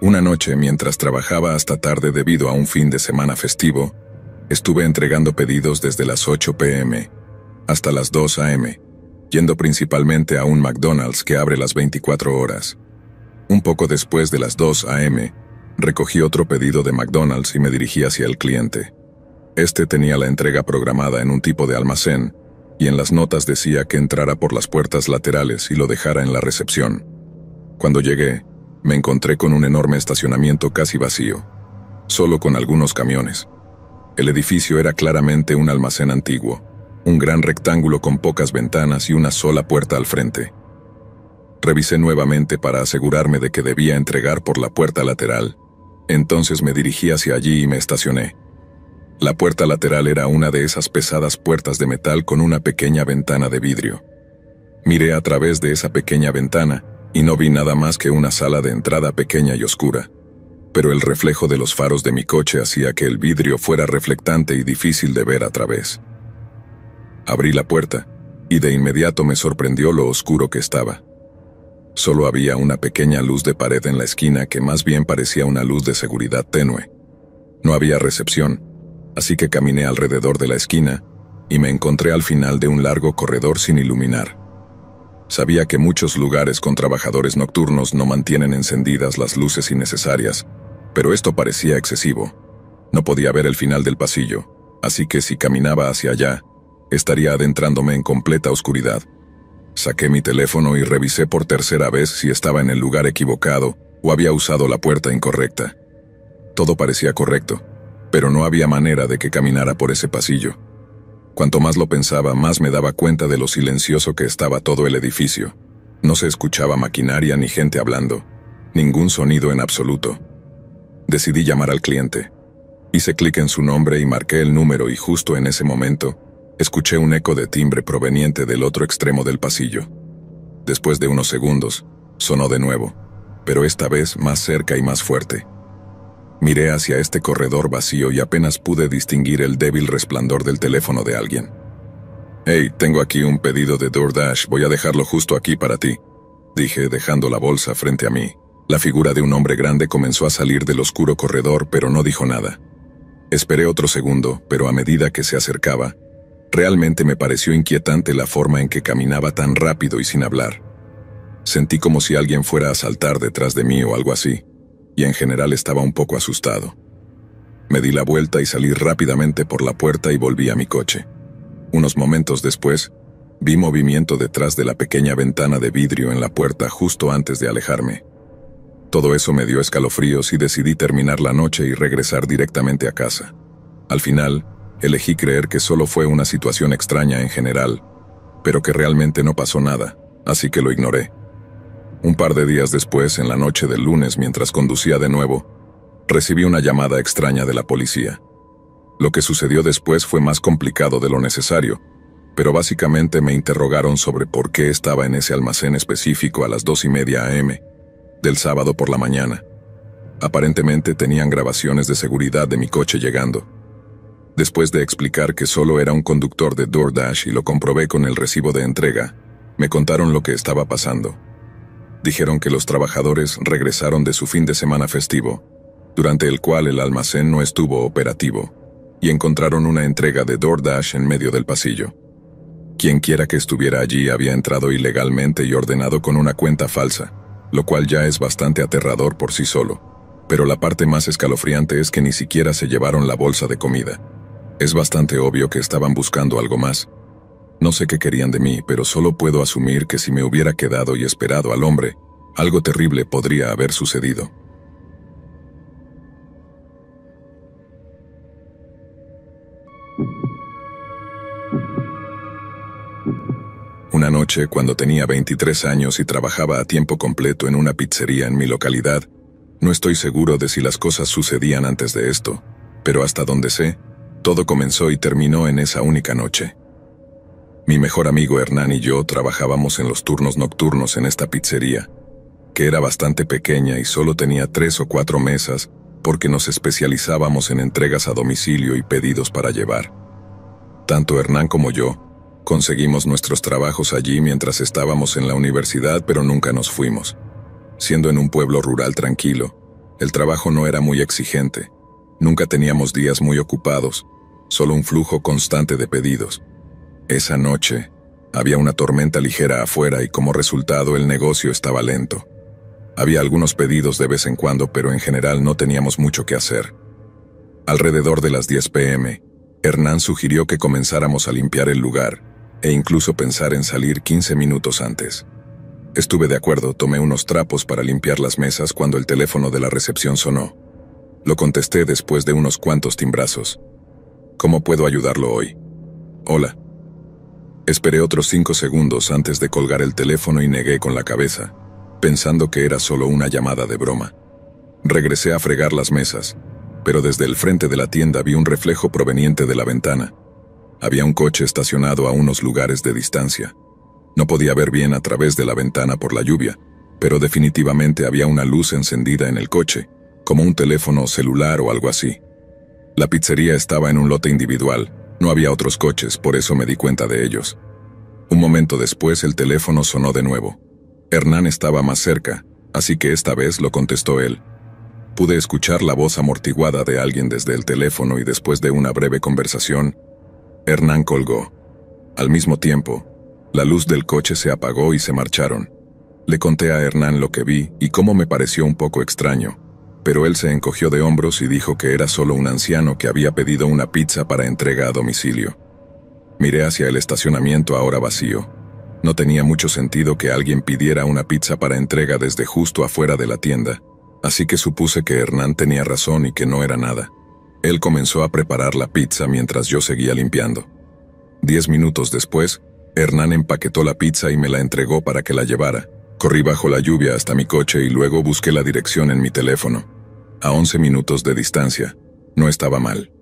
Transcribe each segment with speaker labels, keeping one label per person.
Speaker 1: Una noche, mientras trabajaba hasta tarde debido a un fin de semana festivo, estuve entregando pedidos desde las 8 p.m. hasta las 2 a.m., yendo principalmente a un McDonald's que abre las 24 horas. Un poco después de las 2 a.m., recogí otro pedido de McDonald's y me dirigí hacia el cliente. Este tenía la entrega programada en un tipo de almacén, y en las notas decía que entrara por las puertas laterales y lo dejara en la recepción. Cuando llegué, me encontré con un enorme estacionamiento casi vacío, solo con algunos camiones. El edificio era claramente un almacén antiguo, un gran rectángulo con pocas ventanas y una sola puerta al frente. Revisé nuevamente para asegurarme de que debía entregar por la puerta lateral. Entonces me dirigí hacia allí y me estacioné. La puerta lateral era una de esas pesadas puertas de metal con una pequeña ventana de vidrio. Miré a través de esa pequeña ventana y no vi nada más que una sala de entrada pequeña y oscura, pero el reflejo de los faros de mi coche hacía que el vidrio fuera reflectante y difícil de ver a través. Abrí la puerta, y de inmediato me sorprendió lo oscuro que estaba. Solo había una pequeña luz de pared en la esquina que más bien parecía una luz de seguridad tenue. No había recepción, así que caminé alrededor de la esquina, y me encontré al final de un largo corredor sin iluminar. Sabía que muchos lugares con trabajadores nocturnos no mantienen encendidas las luces innecesarias, pero esto parecía excesivo. No podía ver el final del pasillo, así que si caminaba hacia allá, estaría adentrándome en completa oscuridad. Saqué mi teléfono y revisé por tercera vez si estaba en el lugar equivocado o había usado la puerta incorrecta. Todo parecía correcto, pero no había manera de que caminara por ese pasillo. Cuanto más lo pensaba, más me daba cuenta de lo silencioso que estaba todo el edificio. No se escuchaba maquinaria ni gente hablando, ningún sonido en absoluto. Decidí llamar al cliente. Hice clic en su nombre y marqué el número y justo en ese momento, escuché un eco de timbre proveniente del otro extremo del pasillo. Después de unos segundos, sonó de nuevo, pero esta vez más cerca y más fuerte. Miré hacia este corredor vacío y apenas pude distinguir el débil resplandor del teléfono de alguien. «Hey, tengo aquí un pedido de DoorDash, voy a dejarlo justo aquí para ti», dije, dejando la bolsa frente a mí. La figura de un hombre grande comenzó a salir del oscuro corredor, pero no dijo nada. Esperé otro segundo, pero a medida que se acercaba, realmente me pareció inquietante la forma en que caminaba tan rápido y sin hablar. Sentí como si alguien fuera a saltar detrás de mí o algo así, y en general estaba un poco asustado. Me di la vuelta y salí rápidamente por la puerta y volví a mi coche. Unos momentos después, vi movimiento detrás de la pequeña ventana de vidrio en la puerta justo antes de alejarme. Todo eso me dio escalofríos y decidí terminar la noche y regresar directamente a casa. Al final, elegí creer que solo fue una situación extraña en general, pero que realmente no pasó nada, así que lo ignoré. Un par de días después, en la noche del lunes mientras conducía de nuevo, recibí una llamada extraña de la policía. Lo que sucedió después fue más complicado de lo necesario, pero básicamente me interrogaron sobre por qué estaba en ese almacén específico a las 2:30 a.m. del sábado por la mañana. Aparentemente tenían grabaciones de seguridad de mi coche llegando. Después de explicar que solo era un conductor de DoorDash y lo comprobé con el recibo de entrega, me contaron lo que estaba pasando. Dijeron que los trabajadores regresaron de su fin de semana festivo, durante el cual el almacén no estuvo operativo, y encontraron una entrega de DoorDash en medio del pasillo. Quienquiera que estuviera allí había entrado ilegalmente y ordenado con una cuenta falsa, lo cual ya es bastante aterrador por sí solo, pero la parte más escalofriante es que ni siquiera se llevaron la bolsa de comida. Es bastante obvio que estaban buscando algo más. No sé qué querían de mí, pero solo puedo asumir que si me hubiera quedado y esperado al hombre, algo terrible podría haber sucedido. Una noche, cuando tenía 23 años y trabajaba a tiempo completo en una pizzería en mi localidad, no estoy seguro de si las cosas sucedían antes de esto, pero hasta donde sé, todo comenzó y terminó en esa única noche. Mi mejor amigo Hernán y yo trabajábamos en los turnos nocturnos en esta pizzería, que era bastante pequeña y solo tenía 3 o 4 mesas porque nos especializábamos en entregas a domicilio y pedidos para llevar. Tanto Hernán como yo Conseguimos nuestros trabajos allí mientras estábamos en la universidad, pero nunca nos fuimos. Siendo en un pueblo rural tranquilo, el trabajo no era muy exigente. Nunca teníamos días muy ocupados, solo un flujo constante de pedidos. Esa noche, había una tormenta ligera afuera y como resultado el negocio estaba lento. Había algunos pedidos de vez en cuando, pero en general no teníamos mucho que hacer. Alrededor de las 10 p.m., Hernán sugirió que comenzáramos a limpiar el lugar, e incluso pensar en salir 15 minutos antes. Estuve de acuerdo, tomé unos trapos para limpiar las mesas cuando el teléfono de la recepción sonó. Lo contesté después de unos cuantos timbrazos. ¿Cómo puedo ayudarlo hoy? Hola. Esperé otros 5 segundos antes de colgar el teléfono y negué con la cabeza, pensando que era solo una llamada de broma. Regresé a fregar las mesas, pero desde el frente de la tienda vi un reflejo proveniente de la ventana. Había un coche estacionado a unos lugares de distancia. No podía ver bien a través de la ventana por la lluvia, pero definitivamente había una luz encendida en el coche, como un teléfono celular o algo así. La pizzería estaba en un lote individual, no había otros coches, por eso me di cuenta de ellos. Un momento después el teléfono sonó de nuevo. Hernán estaba más cerca, así que esta vez lo contestó él. Pude escuchar la voz amortiguada de alguien desde el teléfono y después de una breve conversación, Hernán colgó. Al mismo tiempo, la luz del coche se apagó y se marcharon. Le conté a Hernán lo que vi y cómo me pareció un poco extraño, pero él se encogió de hombros y dijo que era solo un anciano que había pedido una pizza para entrega a domicilio. Miré hacia el estacionamiento ahora vacío. No tenía mucho sentido que alguien pidiera una pizza para entrega desde justo afuera de la tienda, así que supuse que Hernán tenía razón y que no era nada. Él comenzó a preparar la pizza mientras yo seguía limpiando. 10 minutos después, Hernán empaquetó la pizza y me la entregó para que la llevara. Corrí bajo la lluvia hasta mi coche y luego busqué la dirección en mi teléfono. A 11 minutos de distancia. No estaba mal.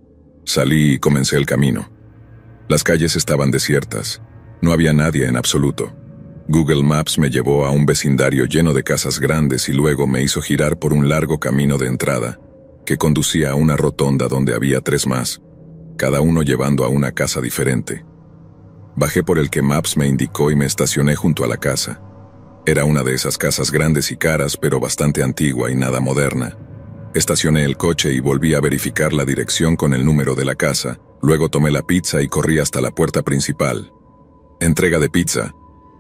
Speaker 1: Salí y comencé el camino. Las calles estaban desiertas. No había nadie en absoluto. Google Maps me llevó a un vecindario lleno de casas grandes y luego me hizo girar por un largo camino de entrada, que conducía a una rotonda donde había 3 más, cada uno llevando a una casa diferente. Bajé por el que Maps me indicó y me estacioné junto a la casa. Era una de esas casas grandes y caras, pero bastante antigua y nada moderna. Estacioné el coche y volví a verificar la dirección con el número de la casa, luego tomé la pizza y corrí hasta la puerta principal. Entrega de pizza.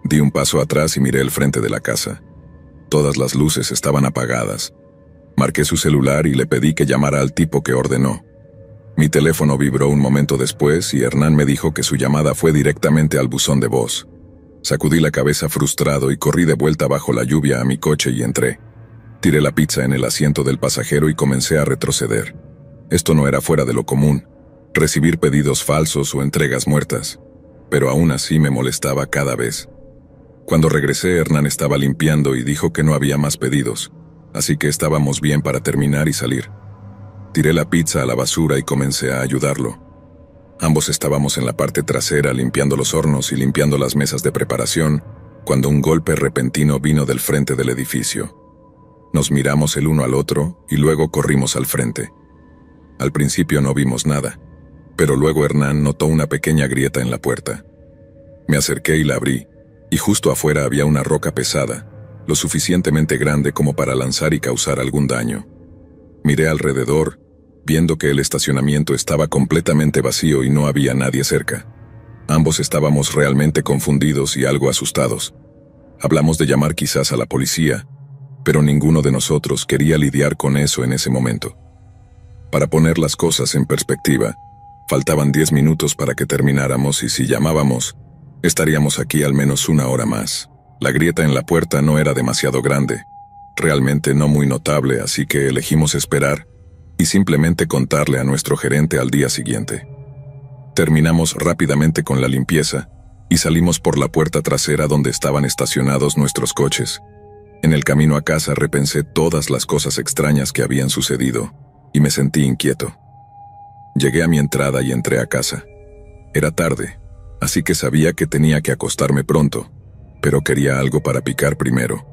Speaker 1: Di un paso atrás y miré el frente de la casa. Todas las luces estaban apagadas. Marqué su celular y le pedí que llamara al tipo que ordenó. Mi teléfono vibró un momento después y Hernán me dijo que su llamada fue directamente al buzón de voz. Sacudí la cabeza frustrado y corrí de vuelta bajo la lluvia a mi coche y entré. Tiré la pizza en el asiento del pasajero y comencé a retroceder. Esto no era fuera de lo común, recibir pedidos falsos o entregas muertas, pero aún así me molestaba cada vez. Cuando regresé, Hernán estaba limpiando y dijo que no había más pedidos, así que estábamos bien para terminar y salir. Tiré la pizza a la basura y comencé a ayudarlo. Ambos estábamos en la parte trasera limpiando los hornos y limpiando las mesas de preparación, cuando un golpe repentino vino del frente del edificio. Nos miramos el uno al otro y luego corrimos al frente. Al principio no vimos nada, pero luego Hernán notó una pequeña grieta en la puerta. Me acerqué y la abrí, y justo afuera había una roca pesada, lo suficientemente grande como para lanzar y causar algún daño. Miré alrededor, viendo que el estacionamiento estaba completamente vacío y no había nadie cerca. Ambos estábamos realmente confundidos y algo asustados. Hablamos de llamar quizás a la policía, pero ninguno de nosotros quería lidiar con eso en ese momento. Para poner las cosas en perspectiva, faltaban 10 minutos para que termináramos y si llamábamos, estaríamos aquí al menos 1 hora más. La grieta en la puerta no era demasiado grande, realmente no muy notable, así que elegimos esperar y simplemente contarle a nuestro gerente al día siguiente. Terminamos rápidamente con la limpieza y salimos por la puerta trasera donde estaban estacionados nuestros coches. En el camino a casa repensé todas las cosas extrañas que habían sucedido y me sentí inquieto. Llegué a mi entrada y entré a casa. Era tarde, así que sabía que tenía que acostarme pronto, pero quería algo para picar primero.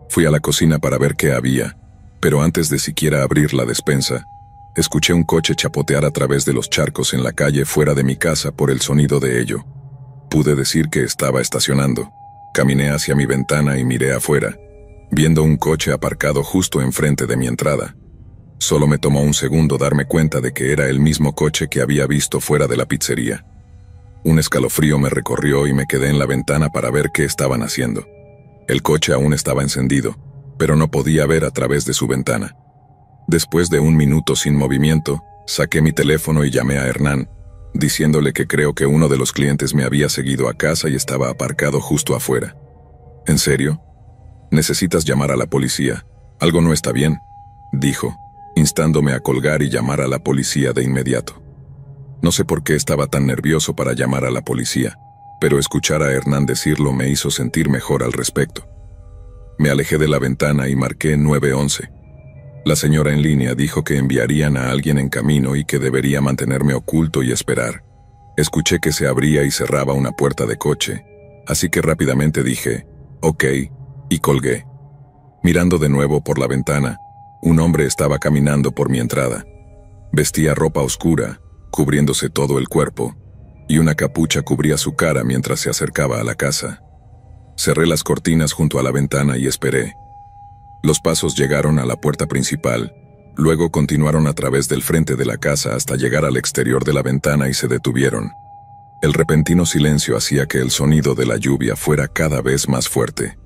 Speaker 1: Fui a la cocina para ver qué había, pero antes de siquiera abrir la despensa, escuché un coche chapotear a través de los charcos en la calle fuera de mi casa por el sonido de ello. Pude decir que estaba estacionando. Caminé hacia mi ventana y miré afuera, viendo un coche aparcado justo enfrente de mi entrada. Solo me tomó un segundo darme cuenta de que era el mismo coche que había visto fuera de la pizzería. Un escalofrío me recorrió y me quedé en la ventana para ver qué estaban haciendo. El coche aún estaba encendido, pero no podía ver a través de su ventana. Después de un minuto sin movimiento, saqué mi teléfono y llamé a Hernán, diciéndole que creo que uno de los clientes me había seguido a casa y estaba aparcado justo afuera. ¿En serio? Necesitas llamar a la policía. Algo no está bien, dijo, instándome a colgar y llamar a la policía de inmediato. No sé por qué estaba tan nervioso para llamar a la policía, pero escuchar a Hernán decirlo me hizo sentir mejor al respecto. Me alejé de la ventana y marqué 911. La señora en línea dijo que enviarían a alguien en camino y que debería mantenerme oculto y esperar. Escuché que se abría y cerraba una puerta de coche, así que rápidamente dije, ok, y colgué. Mirando de nuevo por la ventana, un hombre estaba caminando por mi entrada. Vestía ropa oscura, cubriéndose todo el cuerpo, y una capucha cubría su cara mientras se acercaba a la casa. Cerré las cortinas junto a la ventana y esperé. Los pasos llegaron a la puerta principal, luego continuaron a través del frente de la casa hasta llegar al exterior de la ventana y se detuvieron. El repentino silencio hacía que el sonido de la lluvia fuera cada vez más fuerte.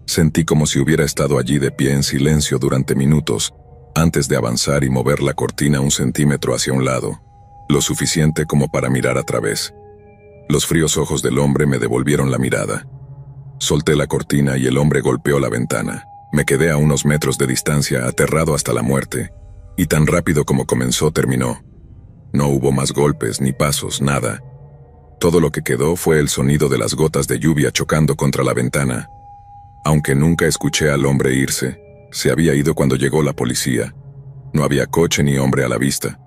Speaker 1: Sentí como si hubiera estado allí de pie en silencio durante minutos, antes de avanzar y mover la cortina 1 centímetro hacia un lado, lo suficiente como para mirar a través. Los fríos ojos del hombre me devolvieron la mirada. Solté la cortina y el hombre golpeó la ventana. Me quedé a unos metros de distancia, aterrado hasta la muerte, y tan rápido como comenzó, terminó. No hubo más golpes, ni pasos, nada. Todo lo que quedó fue el sonido de las gotas de lluvia chocando contra la ventana. Aunque nunca escuché al hombre irse, se había ido cuando llegó la policía. No había coche ni hombre a la vista.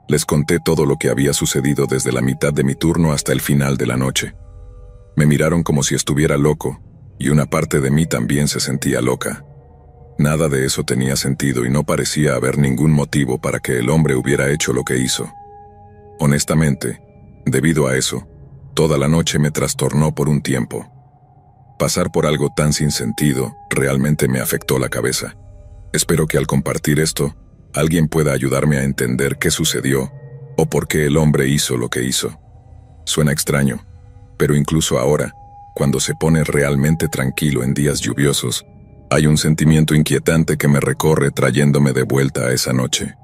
Speaker 1: Les conté todo lo que había sucedido desde la mitad de mi turno hasta el final de la noche. Me miraron como si estuviera loco, y una parte de mí también se sentía loca. Nada de eso tenía sentido y no parecía haber ningún motivo para que el hombre hubiera hecho lo que hizo. Honestamente, debido a eso, toda la noche me trastornó por un tiempo. Pasar por algo tan sin sentido realmente me afectó la cabeza. Espero que al compartir esto, alguien pueda ayudarme a entender qué sucedió o por qué el hombre hizo lo que hizo. Suena extraño, pero incluso ahora, cuando se pone realmente tranquilo en días lluviosos, hay un sentimiento inquietante que me recorre trayéndome de vuelta a esa noche.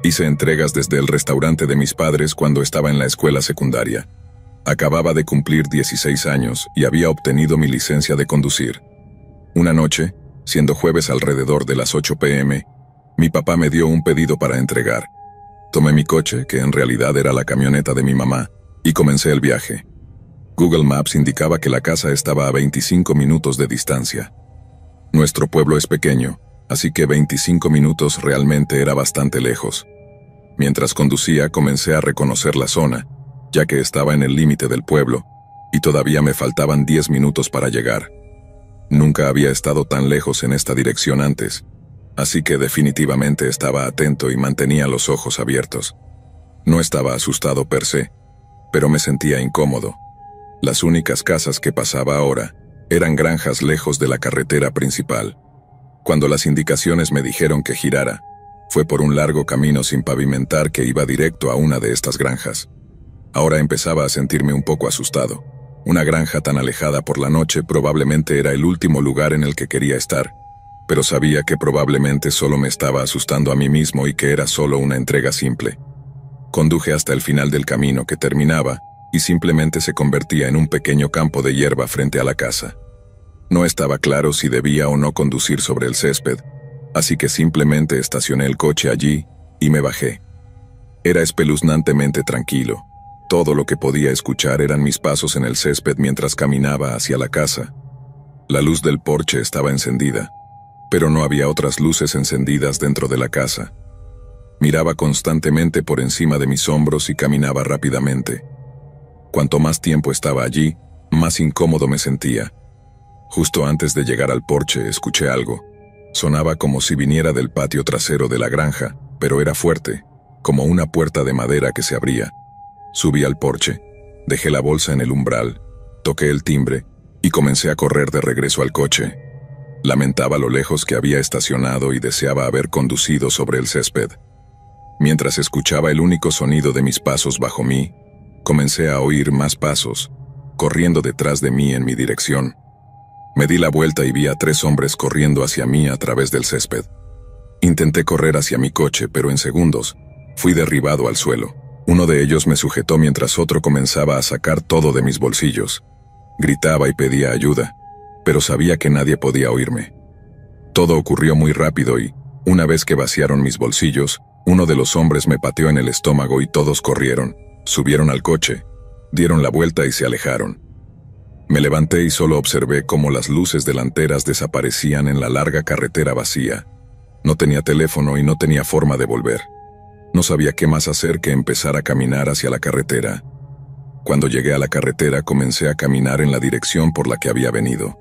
Speaker 1: Hice entregas desde el restaurante de mis padres cuando estaba en la escuela secundaria. Acababa de cumplir 16 años y había obtenido mi licencia de conducir. Una noche, siendo jueves alrededor de las 8 p.m., mi papá me dio un pedido para entregar. Tomé mi coche, que en realidad era la camioneta de mi mamá, y comencé el viaje. Google Maps indicaba que la casa estaba a 25 minutos de distancia. Nuestro pueblo es pequeño, así que 25 minutos realmente era bastante lejos. Mientras conducía, comencé a reconocer la zona, ya que estaba en el límite del pueblo, y todavía me faltaban 10 minutos para llegar. Nunca había estado tan lejos en esta dirección antes, así que definitivamente estaba atento y mantenía los ojos abiertos. No estaba asustado per se, pero me sentía incómodo. Las únicas casas que pasaba ahora eran granjas lejos de la carretera principal. Cuando las indicaciones me dijeron que girara, fue por un largo camino sin pavimentar que iba directo a una de estas granjas. Ahora empezaba a sentirme un poco asustado. Una granja tan alejada por la noche probablemente era el último lugar en el que quería estar, pero sabía que probablemente solo me estaba asustando a mí mismo y que era solo una entrega simple. Conduje hasta el final del camino que terminaba y simplemente se convertía en un pequeño campo de hierba frente a la casa. No estaba claro si debía o no conducir sobre el césped, así que simplemente estacioné el coche allí y me bajé. Era espeluznantemente tranquilo. Todo lo que podía escuchar eran mis pasos en el césped mientras caminaba hacia la casa. La luz del porche estaba encendida, pero no había otras luces encendidas dentro de la casa. Miraba constantemente por encima de mis hombros y caminaba rápidamente. Cuanto más tiempo estaba allí, más incómodo me sentía. Justo antes de llegar al porche escuché algo. Sonaba como si viniera del patio trasero de la granja, pero era fuerte, como una puerta de madera que se abría. Subí al porche, dejé la bolsa en el umbral, toqué el timbre y comencé a correr de regreso al coche. Lamentaba lo lejos que había estacionado y deseaba haber conducido sobre el césped. Mientras escuchaba el único sonido de mis pasos bajo mí, comencé a oír más pasos, corriendo detrás de mí en mi dirección. Me di la vuelta y vi a 3 hombres corriendo hacia mí a través del césped. Intenté correr hacia mi coche, pero en segundos fui derribado al suelo. Uno de ellos me sujetó mientras otro comenzaba a sacar todo de mis bolsillos. Gritaba y pedía ayuda, pero sabía que nadie podía oírme. Todo ocurrió muy rápido y, una vez que vaciaron mis bolsillos, uno de los hombres me pateó en el estómago y todos corrieron, subieron al coche, dieron la vuelta y se alejaron. Me levanté y solo observé cómo las luces delanteras desaparecían en la larga carretera vacía. No tenía teléfono y no tenía forma de volver. No sabía qué más hacer que empezar a caminar hacia la carretera. Cuando llegué a la carretera comencé a caminar en la dirección por la que había venido.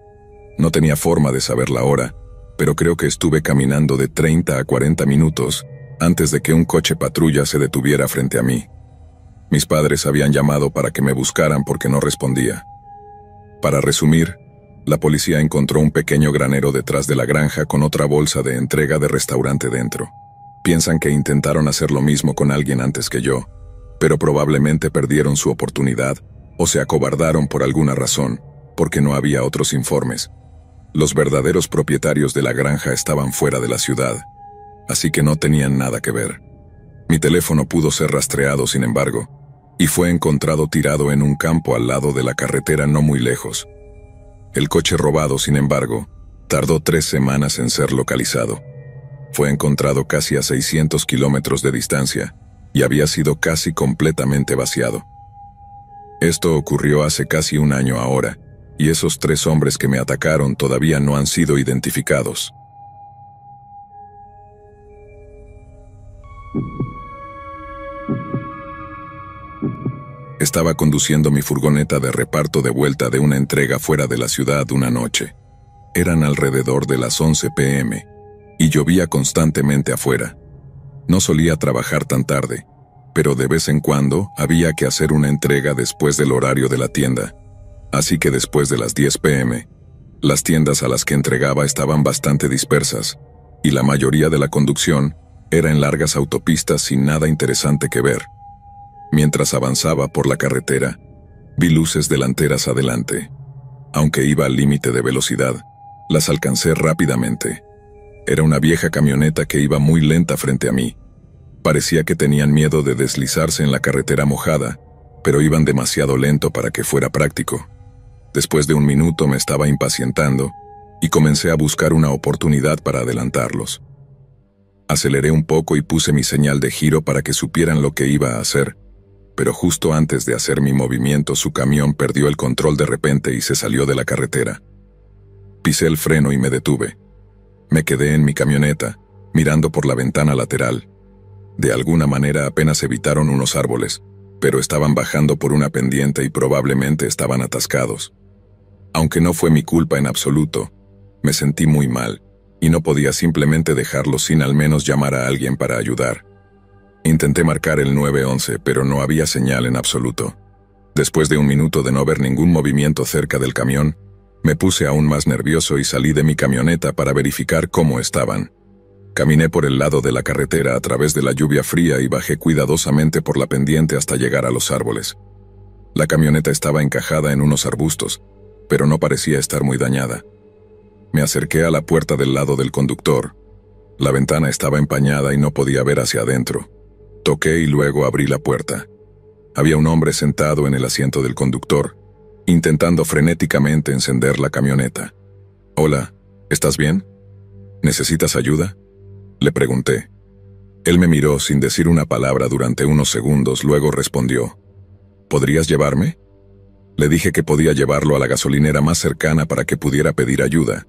Speaker 1: No tenía forma de saber la hora, pero creo que estuve caminando de 30 a 40 minutos antes de que un coche patrulla se detuviera frente a mí. Mis padres habían llamado para que me buscaran porque no respondía. Para resumir, la policía encontró un pequeño granero detrás de la granja con otra bolsa de entrega de restaurante dentro. Piensan que intentaron hacer lo mismo con alguien antes que yo, pero probablemente perdieron su oportunidad o se acobardaron por alguna razón, porque no había otros informes. Los verdaderos propietarios de la granja estaban fuera de la ciudad, así que no tenían nada que ver. Mi teléfono pudo ser rastreado, sin embargo, y fue encontrado tirado en un campo al lado de la carretera no muy lejos. El coche robado, sin embargo, tardó 3 semanas en ser localizado. Fue encontrado casi a 600 kilómetros de distancia y había sido casi completamente vaciado. Esto ocurrió hace casi un año ahora, y esos 3 hombres que me atacaron todavía no han sido identificados. Estaba conduciendo mi furgoneta de reparto de vuelta de una entrega fuera de la ciudad una noche. Eran alrededor de las 11 p.m. y llovía constantemente afuera. No solía trabajar tan tarde, pero de vez en cuando había que hacer una entrega después del horario de la tienda. Así que después de las 10 p.m., las tiendas a las que entregaba estaban bastante dispersas, y la mayoría de la conducción era en largas autopistas sin nada interesante que ver. Mientras avanzaba por la carretera, vi luces delanteras adelante. Aunque iba al límite de velocidad, las alcancé rápidamente. Era una vieja camioneta que iba muy lenta frente a mí. Parecía que tenían miedo de deslizarse en la carretera mojada, pero iban demasiado lento para que fuera práctico. Después de un minuto me estaba impacientando y comencé a buscar una oportunidad para adelantarlos. Aceleré un poco y puse mi señal de giro para que supieran lo que iba a hacer, pero justo antes de hacer mi movimiento su camión perdió el control de repente y se salió de la carretera. Pisé el freno y me detuve. Me quedé en mi camioneta, mirando por la ventana lateral. De alguna manera apenas evitaron unos árboles, pero estaban bajando por una pendiente y probablemente estaban atascados. Aunque no fue mi culpa en absoluto, me sentí muy mal, y no podía simplemente dejarlos sin al menos llamar a alguien para ayudar. Intenté marcar el 911, pero no había señal en absoluto. Después de un minuto de no ver ningún movimiento cerca del camión, me puse aún más nervioso y salí de mi camioneta para verificar cómo estaban. Caminé por el lado de la carretera a través de la lluvia fría y bajé cuidadosamente por la pendiente hasta llegar a los árboles. La camioneta estaba encajada en unos arbustos, pero no parecía estar muy dañada. Me acerqué a la puerta del lado del conductor. La ventana estaba empañada y no podía ver hacia adentro. Toqué y luego abrí la puerta. Había un hombre sentado en el asiento del conductor, intentando frenéticamente encender la camioneta. «Hola, ¿estás bien? ¿Necesitas ayuda?», le pregunté. Él me miró sin decir una palabra durante unos segundos, luego respondió. «¿Podrías llevarme?». Le dije que podía llevarlo a la gasolinera más cercana para que pudiera pedir ayuda.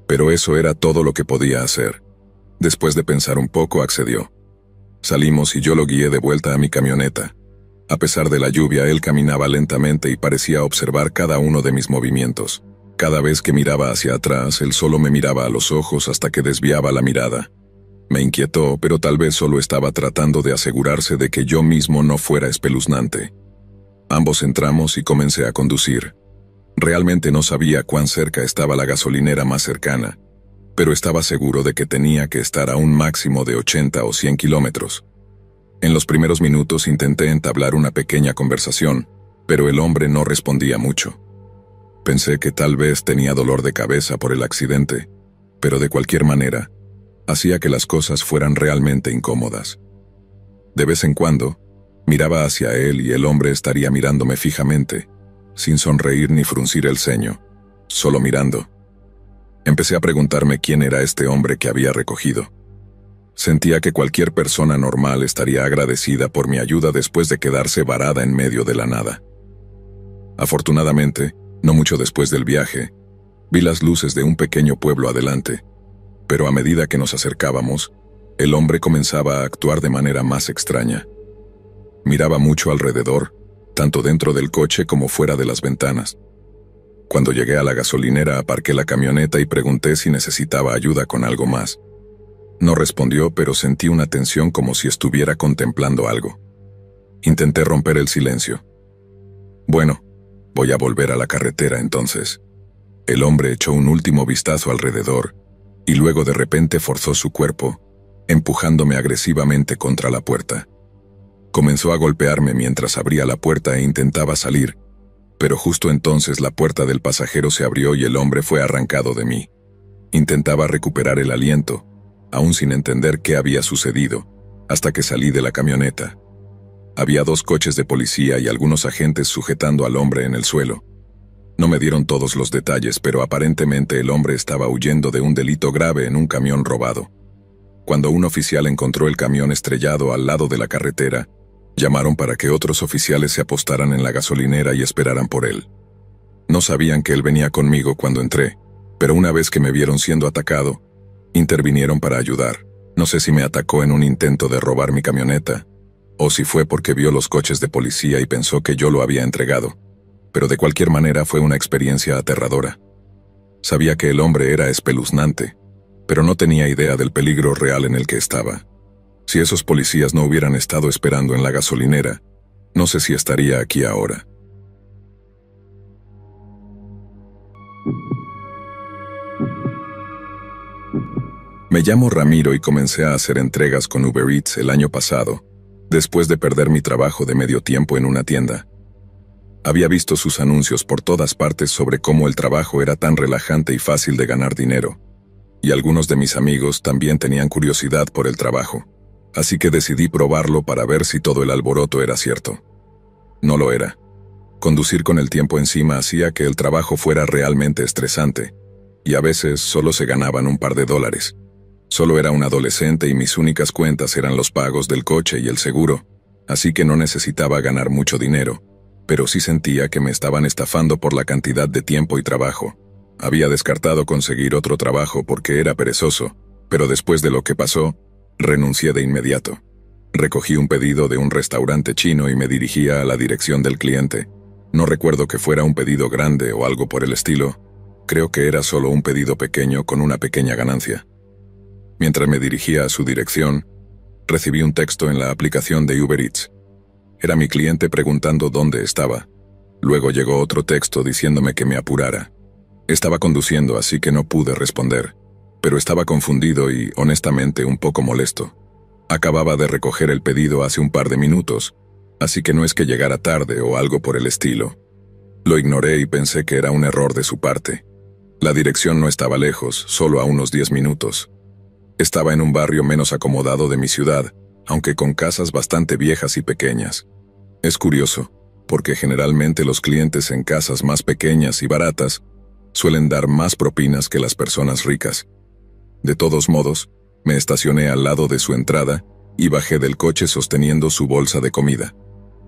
Speaker 1: Pero eso era todo lo que podía hacer. Después de pensar un poco, accedió. Salimos y yo lo guié de vuelta a mi camioneta. A pesar de la lluvia, él caminaba lentamente y parecía observar cada uno de mis movimientos. Cada vez que miraba hacia atrás, él solo me miraba a los ojos hasta que desviaba la mirada. Me inquietó, pero tal vez solo estaba tratando de asegurarse de que yo mismo no fuera espeluznante. Ambos entramos y comencé a conducir. Realmente no sabía cuán cerca estaba la gasolinera más cercana, pero estaba seguro de que tenía que estar a un máximo de 80 o 100 kilómetros. En los primeros minutos intenté entablar una pequeña conversación, pero el hombre no respondía mucho. Pensé que tal vez tenía dolor de cabeza por el accidente, pero de cualquier manera, hacía que las cosas fueran realmente incómodas. De vez en cuando, miraba hacia él y el hombre estaría mirándome fijamente, sin sonreír ni fruncir el ceño, solo mirando. Empecé a preguntarme quién era este hombre que había recogido. Sentía que cualquier persona normal estaría agradecida por mi ayuda después de quedarse varada en medio de la nada. Afortunadamente, no mucho después del viaje, vi las luces de un pequeño pueblo adelante, pero a medida que nos acercábamos, el hombre comenzaba a actuar de manera más extraña. Miraba mucho alrededor, tanto dentro del coche como fuera de las ventanas. Cuando llegué a la gasolinera, aparqué la camioneta y pregunté si necesitaba ayuda con algo más. No respondió, pero sentí una tensión como si estuviera contemplando algo. Intenté romper el silencio. Bueno, voy a volver a la carretera entonces. El hombre echó un último vistazo alrededor, y luego de repente forzó su cuerpo, empujándome agresivamente contra la puerta. Comenzó a golpearme mientras abría la puerta e intentaba salir, pero justo entonces la puerta del pasajero se abrió y el hombre fue arrancado de mí. Intentaba recuperar el aliento, aún sin entender qué había sucedido, hasta que salí de la camioneta. Había 2 coches de policía y algunos agentes sujetando al hombre en el suelo. No me dieron todos los detalles, pero aparentemente el hombre estaba huyendo de un delito grave en un camión robado. Cuando un oficial encontró el camión estrellado al lado de la carretera, llamaron para que otros oficiales se apostaran en la gasolinera y esperaran por él. No sabían que él venía conmigo cuando entré, pero una vez que me vieron siendo atacado, intervinieron para ayudar. No sé si me atacó en un intento de robar mi camioneta, o si fue porque vio los coches de policía y pensó que yo lo había entregado, pero de cualquier manera fue una experiencia aterradora. Sabía que el hombre era espeluznante, pero no tenía idea del peligro real en el que estaba. Si esos policías no hubieran estado esperando en la gasolinera, no sé si estaría aquí ahora. Me llamo Ramiro y comencé a hacer entregas con Uber Eats el año pasado, después de perder mi trabajo de medio tiempo en una tienda. Había visto sus anuncios por todas partes sobre cómo el trabajo era tan relajante y fácil de ganar dinero, y algunos de mis amigos también tenían curiosidad por el trabajo, así que decidí probarlo para ver si todo el alboroto era cierto. No lo era. Conducir con el tiempo encima hacía que el trabajo fuera realmente estresante, y a veces solo se ganaban un par de dólares. Solo era un adolescente y mis únicas cuentas eran los pagos del coche y el seguro, así que no necesitaba ganar mucho dinero, pero sí sentía que me estaban estafando por la cantidad de tiempo y trabajo. Había descartado conseguir otro trabajo porque era perezoso, pero después de lo que pasó, renuncié de inmediato. Recogí un pedido de un restaurante chino y me dirigía a la dirección del cliente. No recuerdo que fuera un pedido grande o algo por el estilo. Creo que era solo un pedido pequeño con una pequeña ganancia. Mientras me dirigía a su dirección, recibí un texto en la aplicación de Uber Eats. Era mi cliente preguntando dónde estaba. Luego llegó otro texto diciéndome que me apurara. Estaba conduciendo, así que no pude responder, pero estaba confundido y, honestamente, un poco molesto. Acababa de recoger el pedido hace un par de minutos, así que no es que llegara tarde o algo por el estilo. Lo ignoré y pensé que era un error de su parte. La dirección no estaba lejos, solo a unos 10 minutos. Estaba en un barrio menos acomodado de mi ciudad, aunque con casas bastante viejas y pequeñas. Es curioso, porque generalmente los clientes en casas más pequeñas y baratas suelen dar más propinas que las personas ricas. De todos modos, me estacioné al lado de su entrada y bajé del coche sosteniendo su bolsa de comida.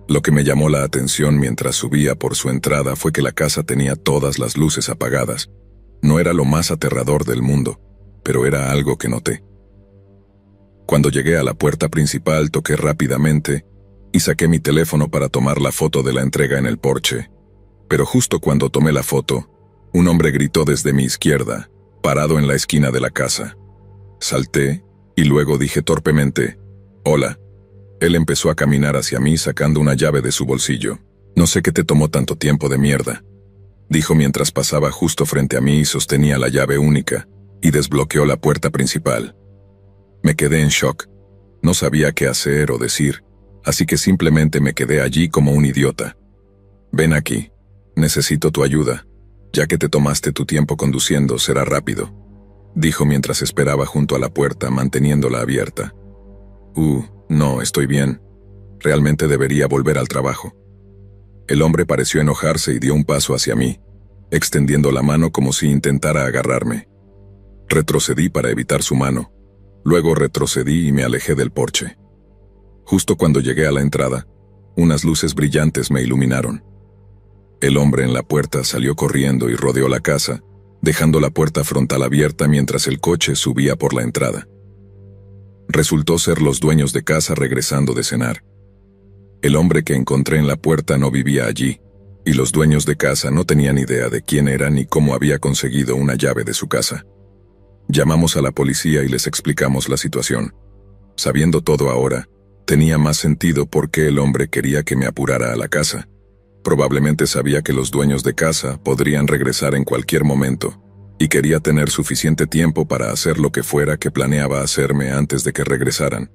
Speaker 1: Lo que me llamó la atención mientras subía por su entrada fue que la casa tenía todas las luces apagadas. No era lo más aterrador del mundo, pero era algo que noté. Cuando llegué a la puerta principal, toqué rápidamente y saqué mi teléfono para tomar la foto de la entrega en el porche. Pero justo cuando tomé la foto, Un hombre gritó desde mi izquierda, parado en la esquina de la casa. Salté, y luego dije torpemente, «Hola». Él empezó a caminar hacia mí sacando una llave de su bolsillo. «No sé qué te tomó tanto tiempo de mierda», dijo mientras pasaba justo frente a mí y sostenía la llave única, y desbloqueó la puerta principal. Me quedé en shock. No sabía qué hacer o decir, así que simplemente me quedé allí como un idiota. «Ven aquí. Necesito tu ayuda. Ya que te tomaste tu tiempo conduciendo, será rápido», dijo mientras esperaba junto a la puerta, manteniéndola abierta. No, estoy bien. Realmente debería volver al trabajo». El hombre pareció enojarse y dio un paso hacia mí, extendiendo la mano como si intentara agarrarme. Retrocedí para evitar su mano. Luego retrocedí y me alejé del porche. Justo cuando llegué a la entrada, unas luces brillantes me iluminaron. El hombre en la puerta salió corriendo y rodeó la casa, dejando la puerta frontal abierta mientras el coche subía por la entrada. Resultó ser los dueños de casa regresando de cenar. El hombre que encontré en la puerta no vivía allí, y los dueños de casa no tenían idea de quién era ni cómo había conseguido una llave de su casa. Llamamos a la policía y les explicamos la situación. Sabiendo todo ahora, tenía más sentido por qué el hombre quería que me apurara a la casa. Probablemente sabía que los dueños de casa podrían regresar en cualquier momento, y quería tener suficiente tiempo para hacer lo que fuera que planeaba hacerme antes de que regresaran.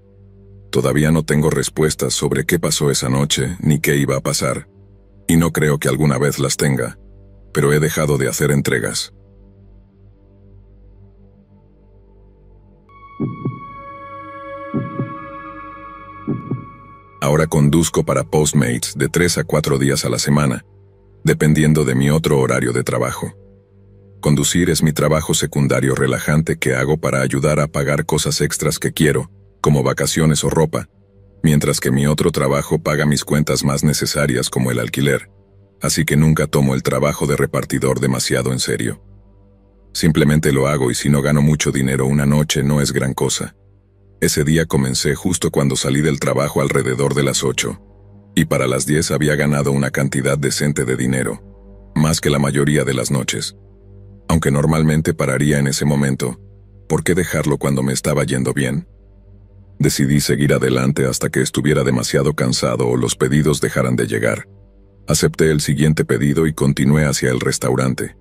Speaker 1: Todavía no tengo respuestas sobre qué pasó esa noche ni qué iba a pasar, y no creo que alguna vez las tenga, pero he dejado de hacer entregas. Ahora conduzco para Postmates de 3 a 4 días a la semana, dependiendo de mi otro horario de trabajo. Conducir es mi trabajo secundario relajante que hago para ayudar a pagar cosas extras que quiero, como vacaciones o ropa, mientras que mi otro trabajo paga mis cuentas más necesarias como el alquiler, así que nunca tomo el trabajo de repartidor demasiado en serio. Simplemente lo hago y si no gano mucho dinero una noche no es gran cosa. Ese día comencé justo cuando salí del trabajo alrededor de las 8, y para las 10 había ganado una cantidad decente de dinero, más que la mayoría de las noches. Aunque normalmente pararía en ese momento, ¿por qué dejarlo cuando me estaba yendo bien? Decidí seguir adelante hasta que estuviera demasiado cansado o los pedidos dejaran de llegar. Acepté el siguiente pedido y continué hacia el restaurante.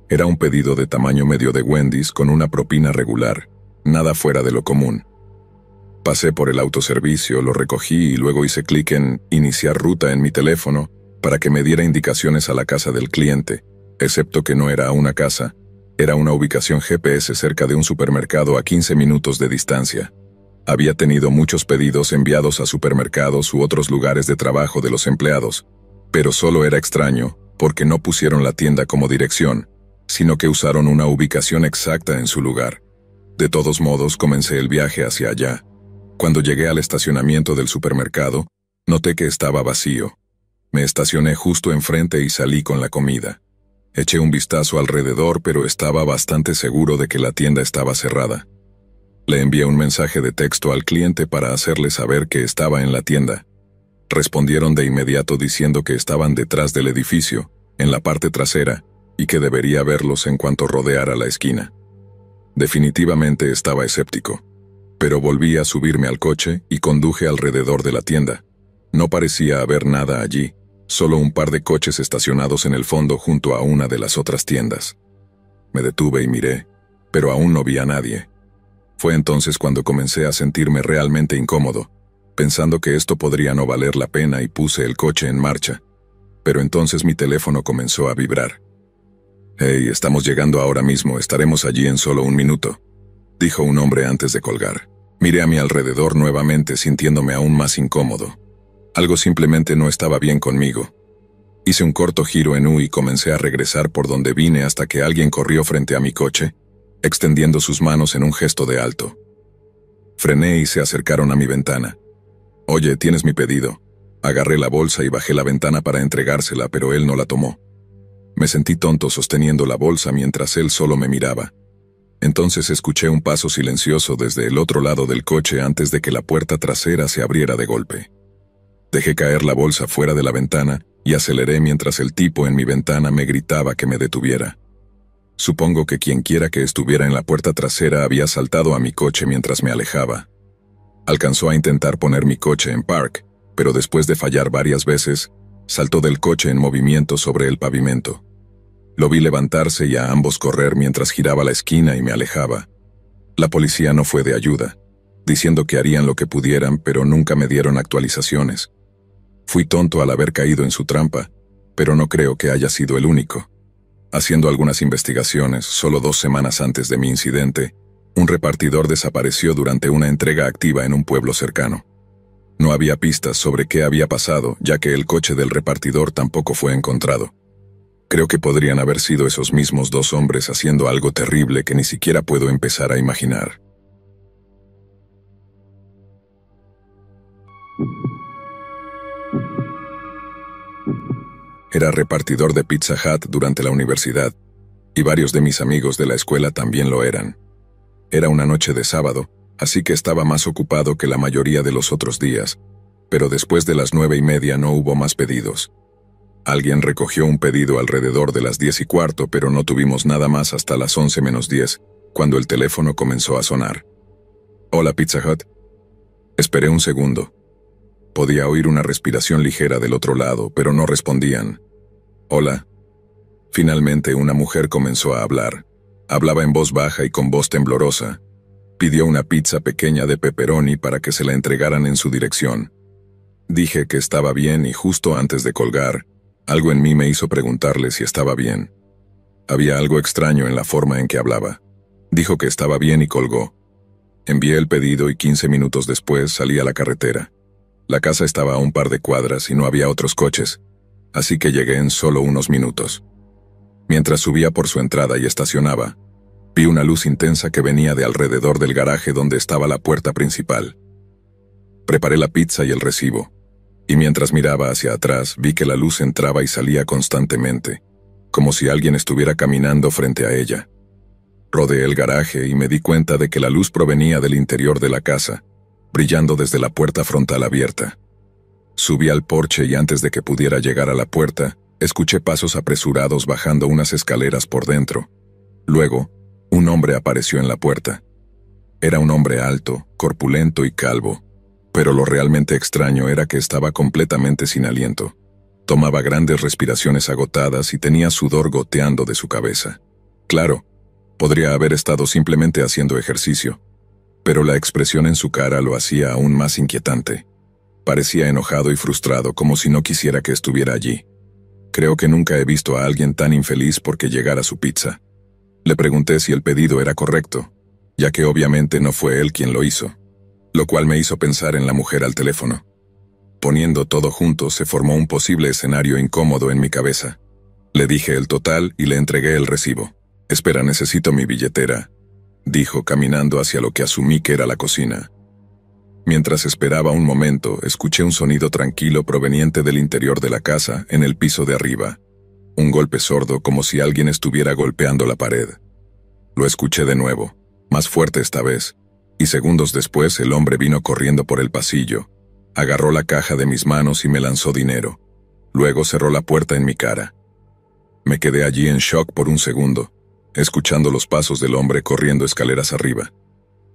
Speaker 1: Era un pedido de tamaño medio de Wendy's con una propina regular, nada fuera de lo común. Pasé por el autoservicio, lo recogí y luego hice clic en «Iniciar ruta» en mi teléfono para que me diera indicaciones a la casa del cliente, excepto que no era una casa, era una ubicación GPS cerca de un supermercado a 15 minutos de distancia. Había tenido muchos pedidos enviados a supermercados u otros lugares de trabajo de los empleados, pero solo era extraño porque no pusieron la tienda como dirección, sino que usaron una ubicación exacta en su lugar. De todos modos, comencé el viaje hacia allá. Cuando llegué al estacionamiento del supermercado, noté que estaba vacío. Me estacioné justo enfrente y salí con la comida. Eché un vistazo alrededor, pero estaba bastante seguro de que la tienda estaba cerrada. Le envié un mensaje de texto al cliente para hacerle saber que estaba en la tienda. Respondieron de inmediato diciendo que estaban detrás del edificio, en la parte trasera, y que debería verlos en cuanto rodeara la esquina. Definitivamente estaba escéptico, pero volví a subirme al coche y conduje alrededor de la tienda. No parecía haber nada allí, solo un par de coches estacionados en el fondo junto a una de las otras tiendas. Me detuve y miré, pero aún no vi a nadie. Fue entonces cuando comencé a sentirme realmente incómodo, pensando que esto podría no valer la pena y puse el coche en marcha. Pero entonces mi teléfono comenzó a vibrar. «Hey, estamos llegando ahora mismo, estaremos allí en solo un minuto», dijo un hombre antes de colgar. Miré a mi alrededor nuevamente sintiéndome aún más incómodo. Algo simplemente no estaba bien conmigo. Hice un corto giro en U y comencé a regresar por donde vine hasta que alguien corrió frente a mi coche, extendiendo sus manos en un gesto de alto. Frené y se acercaron a mi ventana. «Oye, tienes mi pedido». Agarré la bolsa y bajé la ventana para entregársela, pero él no la tomó. Me sentí tonto sosteniendo la bolsa mientras él solo me miraba. Entonces escuché un paso silencioso desde el otro lado del coche antes de que la puerta trasera se abriera de golpe. Dejé caer la bolsa fuera de la ventana y aceleré mientras el tipo en mi ventana me gritaba que me detuviera. Supongo que quienquiera que estuviera en la puerta trasera había saltado a mi coche mientras me alejaba. Alcanzó a intentar poner mi coche en park, pero después de fallar varias veces, saltó del coche en movimiento sobre el pavimento. Lo vi levantarse y a ambos correr mientras giraba la esquina y me alejaba. La policía no fue de ayuda, diciendo que harían lo que pudieran, pero nunca me dieron actualizaciones. Fui tonto al haber caído en su trampa, pero no creo que haya sido el único. Haciendo algunas investigaciones, solo 2 semanas antes de mi incidente, un repartidor desapareció durante una entrega activa en un pueblo cercano. No había pistas sobre qué había pasado, ya que el coche del repartidor tampoco fue encontrado. Creo que podrían haber sido esos mismos 2 hombres haciendo algo terrible que ni siquiera puedo empezar a imaginar. Era repartidor de Pizza Hut durante la universidad, y varios de mis amigos de la escuela también lo eran. Era una noche de sábado, así que estaba más ocupado que la mayoría de los otros días, pero después de las 9:30 no hubo más pedidos. Alguien recogió un pedido alrededor de las 10:15, pero no tuvimos nada más hasta las 11:10, cuando el teléfono comenzó a sonar. «Hola, Pizza Hut». Esperé un segundo. Podía oír una respiración ligera del otro lado, pero no respondían. «Hola». Finalmente una mujer comenzó a hablar. Hablaba en voz baja y con voz temblorosa. Pidió una pizza pequeña de pepperoni para que se la entregaran en su dirección. Dije que estaba bien y justo antes de colgar, algo en mí me hizo preguntarle si estaba bien. Había algo extraño en la forma en que hablaba. Dijo que estaba bien y colgó. Envié el pedido y 15 minutos después salí a la carretera. La casa estaba a un par de cuadras y no había otros coches, así que llegué en solo unos minutos. Mientras subía por su entrada y estacionaba, vi una luz intensa que venía de alrededor del garaje donde estaba la puerta principal. Preparé la pizza y el recibo, y mientras miraba hacia atrás vi que la luz entraba y salía constantemente, como si alguien estuviera caminando frente a ella. Rodeé el garaje y me di cuenta de que la luz provenía del interior de la casa, brillando desde la puerta frontal abierta. Subí al porche y antes de que pudiera llegar a la puerta, escuché pasos apresurados bajando unas escaleras por dentro. Luego, un hombre apareció en la puerta. Era un hombre alto, corpulento y calvo, pero lo realmente extraño era que estaba completamente sin aliento. Tomaba grandes respiraciones agotadas y tenía sudor goteando de su cabeza. Claro, podría haber estado simplemente haciendo ejercicio, pero la expresión en su cara lo hacía aún más inquietante. Parecía enojado y frustrado, como si no quisiera que estuviera allí. Creo que nunca he visto a alguien tan infeliz porque llegara su pizza. Le pregunté si el pedido era correcto, ya que obviamente no fue él quien lo hizo, lo cual me hizo pensar en la mujer al teléfono. Poniendo todo junto, se formó un posible escenario incómodo en mi cabeza. Le dije el total y le entregué el recibo. «Espera, necesito mi billetera», dijo caminando hacia lo que asumí que era la cocina. Mientras esperaba un momento, escuché un sonido tranquilo proveniente del interior de la casa, en el piso de arriba. Un golpe sordo, como si alguien estuviera golpeando la pared. Lo escuché de nuevo, más fuerte esta vez, y segundos después el hombre vino corriendo por el pasillo, agarró la caja de mis manos y me lanzó dinero. Luego cerró la puerta en mi cara. Me quedé allí en shock por un segundo, escuchando los pasos del hombre corriendo escaleras arriba.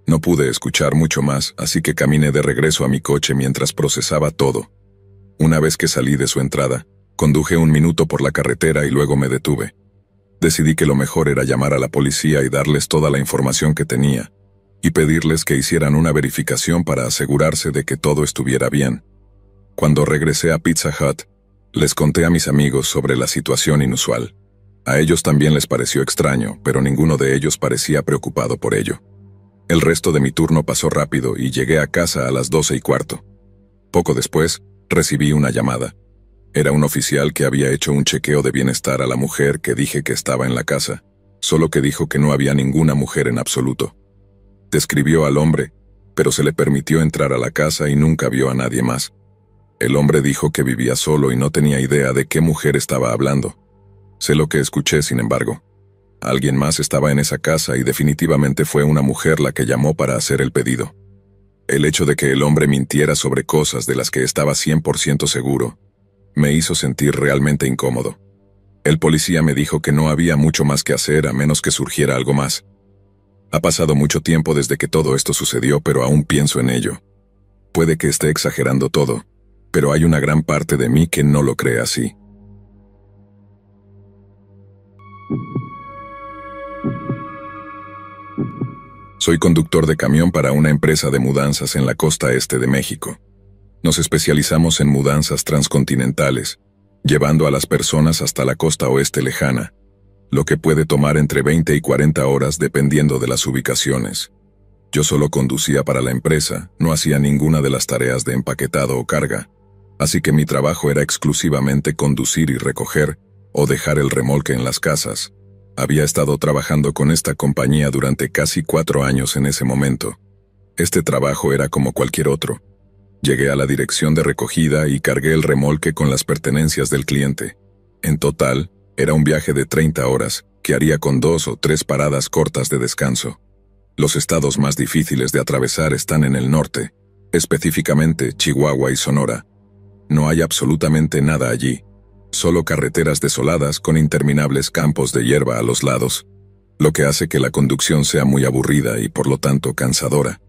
Speaker 1: No pude escuchar mucho más, así que caminé de regreso a mi coche mientras procesaba todo. Una vez que salí de su entrada, conduje 1 minuto por la carretera y luego me detuve. Decidí que lo mejor era llamar a la policía y darles toda la información que tenía, y pedirles que hicieran una verificación para asegurarse de que todo estuviera bien. Cuando regresé a Pizza Hut, les conté a mis amigos sobre la situación inusual. A ellos también les pareció extraño, pero ninguno de ellos parecía preocupado por ello. El resto de mi turno pasó rápido y llegué a casa a las 12:15. Poco después, recibí una llamada. Era un oficial que había hecho un chequeo de bienestar a la mujer que dije que estaba en la casa, solo que dijo que no había ninguna mujer en absoluto. Describió al hombre, pero se le permitió entrar a la casa y nunca vio a nadie más. El hombre dijo que vivía solo y no tenía idea de qué mujer estaba hablando. Sé lo que escuché, sin embargo. Alguien más estaba en esa casa y definitivamente fue una mujer la que llamó para hacer el pedido. El hecho de que el hombre mintiera sobre cosas de las que estaba 100% seguro Me hizo sentir realmente incómodo. El policía me dijo que no había mucho más que hacer a menos que surgiera algo más. Ha pasado mucho tiempo desde que todo esto sucedió, pero aún pienso en ello. Puede que esté exagerando todo, pero hay una gran parte de mí que no lo cree así. Soy conductor de camión para una empresa de mudanzas en la costa este de México. Nos especializamos en mudanzas transcontinentales, llevando a las personas hasta la costa oeste lejana, lo que puede tomar entre 20 y 40 horas dependiendo de las ubicaciones. Yo solo conducía para la empresa, no hacía ninguna de las tareas de empaquetado o carga, así que mi trabajo era exclusivamente conducir y recoger o dejar el remolque en las casas. Había estado trabajando con esta compañía durante casi 4 años en ese momento. Este trabajo era como cualquier otro. Llegué a la dirección de recogida y cargué el remolque con las pertenencias del cliente. En total, era un viaje de 30 horas, que haría con 2 o 3 paradas cortas de descanso. Los estados más difíciles de atravesar están en el norte, específicamente Chihuahua y Sonora. No hay absolutamente nada allí, solo carreteras desoladas con interminables campos de hierba a los lados, lo que hace que la conducción sea muy aburrida y por lo tanto cansadora.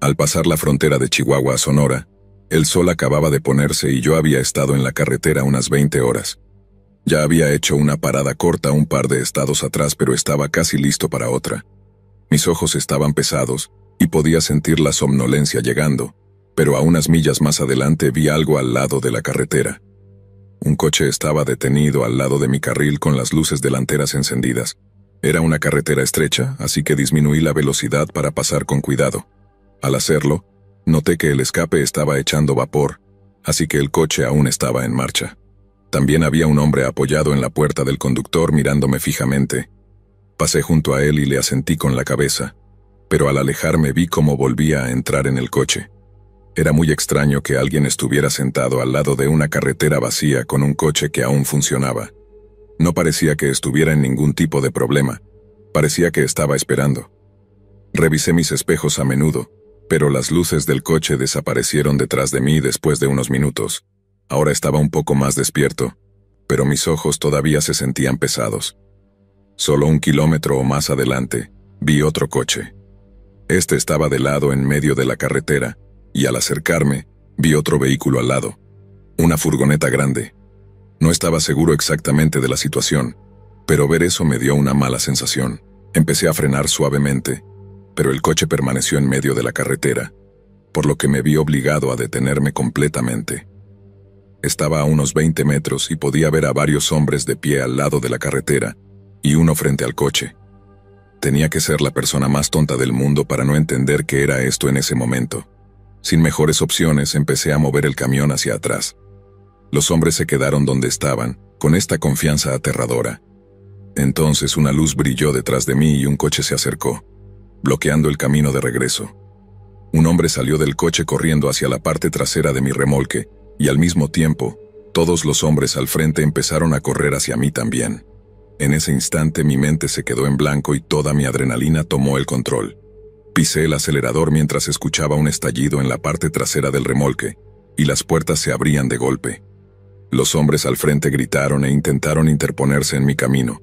Speaker 1: Al pasar la frontera de Chihuahua a Sonora, el sol acababa de ponerse y yo había estado en la carretera unas 20 horas. Ya había hecho una parada corta un par de estados atrás, pero estaba casi listo para otra. Mis ojos estaban pesados y podía sentir la somnolencia llegando, pero a unas millas más adelante vi algo al lado de la carretera. Un coche estaba detenido al lado de mi carril con las luces delanteras encendidas. Era una carretera estrecha, así que disminuí la velocidad para pasar con cuidado. Al hacerlo, noté que el escape estaba echando vapor, así que el coche aún estaba en marcha. También había un hombre apoyado en la puerta del conductor mirándome fijamente. Pasé junto a él y le asentí con la cabeza, pero al alejarme vi cómo volvía a entrar en el coche. Era muy extraño que alguien estuviera sentado al lado de una carretera vacía con un coche que aún funcionaba. No parecía que estuviera en ningún tipo de problema, parecía que estaba esperando. Revisé mis espejos a menudo, pero las luces del coche desaparecieron detrás de mí después de unos minutos. Ahora estaba un poco más despierto, pero mis ojos todavía se sentían pesados. Solo 1 kilómetro o más adelante, vi otro coche. Este estaba de lado en medio de la carretera, y al acercarme, vi otro vehículo al lado. Una furgoneta grande. No estaba seguro exactamente de la situación, pero ver eso me dio una mala sensación. Empecé a frenar suavemente, pero el coche permaneció en medio de la carretera, por lo que me vi obligado a detenerme completamente. Estaba a unos 20 metros y podía ver a varios hombres de pie al lado de la carretera, y uno frente al coche. Tenía que ser la persona más tonta del mundo para no entender qué era esto en ese momento. Sin mejores opciones, empecé a mover el camión hacia atrás. Los hombres se quedaron donde estaban, con esta confianza aterradora. Entonces una luz brilló detrás de mí y un coche se acercó, bloqueando el camino de regreso. Un hombre salió del coche corriendo hacia la parte trasera de mi remolque, y al mismo tiempo, todos los hombres al frente empezaron a correr hacia mí también. En ese instante mi mente se quedó en blanco y toda mi adrenalina tomó el control. Pisé el acelerador mientras escuchaba un estallido en la parte trasera del remolque, y las puertas se abrían de golpe. Los hombres al frente gritaron e intentaron interponerse en mi camino,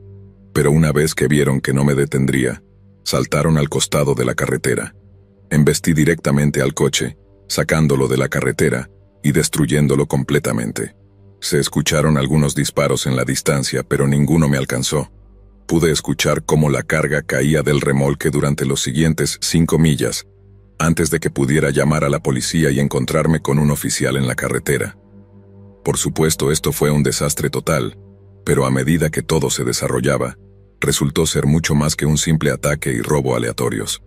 Speaker 1: pero una vez que vieron que no me detendría, saltaron al costado de la carretera. Embestí directamente al coche, sacándolo de la carretera y destruyéndolo completamente. Se escucharon algunos disparos en la distancia, pero ninguno me alcanzó. Pude escuchar cómo la carga caía del remolque durante los siguientes 5 millas, antes de que pudiera llamar a la policía y encontrarme con un oficial en la carretera. Por supuesto, esto fue un desastre total, pero a medida que todo se desarrollaba, resultó ser mucho más que un simple ataque y robo aleatorios.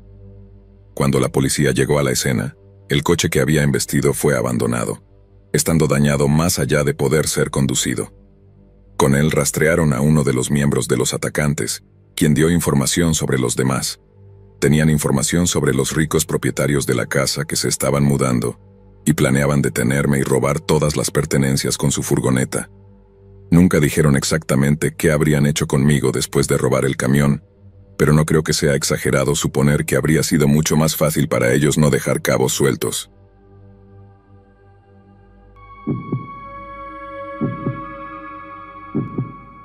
Speaker 1: Cuando la policía llegó a la escena, el coche que había embestido fue abandonado, estando dañado más allá de poder ser conducido. Con él rastrearon a uno de los miembros de los atacantes, quien dio información sobre los demás. Tenían información sobre los ricos propietarios de la casa que se estaban mudando, y planeaban detenerme y robar todas las pertenencias con su furgoneta. Nunca dijeron exactamente qué habrían hecho conmigo después de robar el camión, pero no creo que sea exagerado suponer que habría sido mucho más fácil para ellos no dejar cabos sueltos.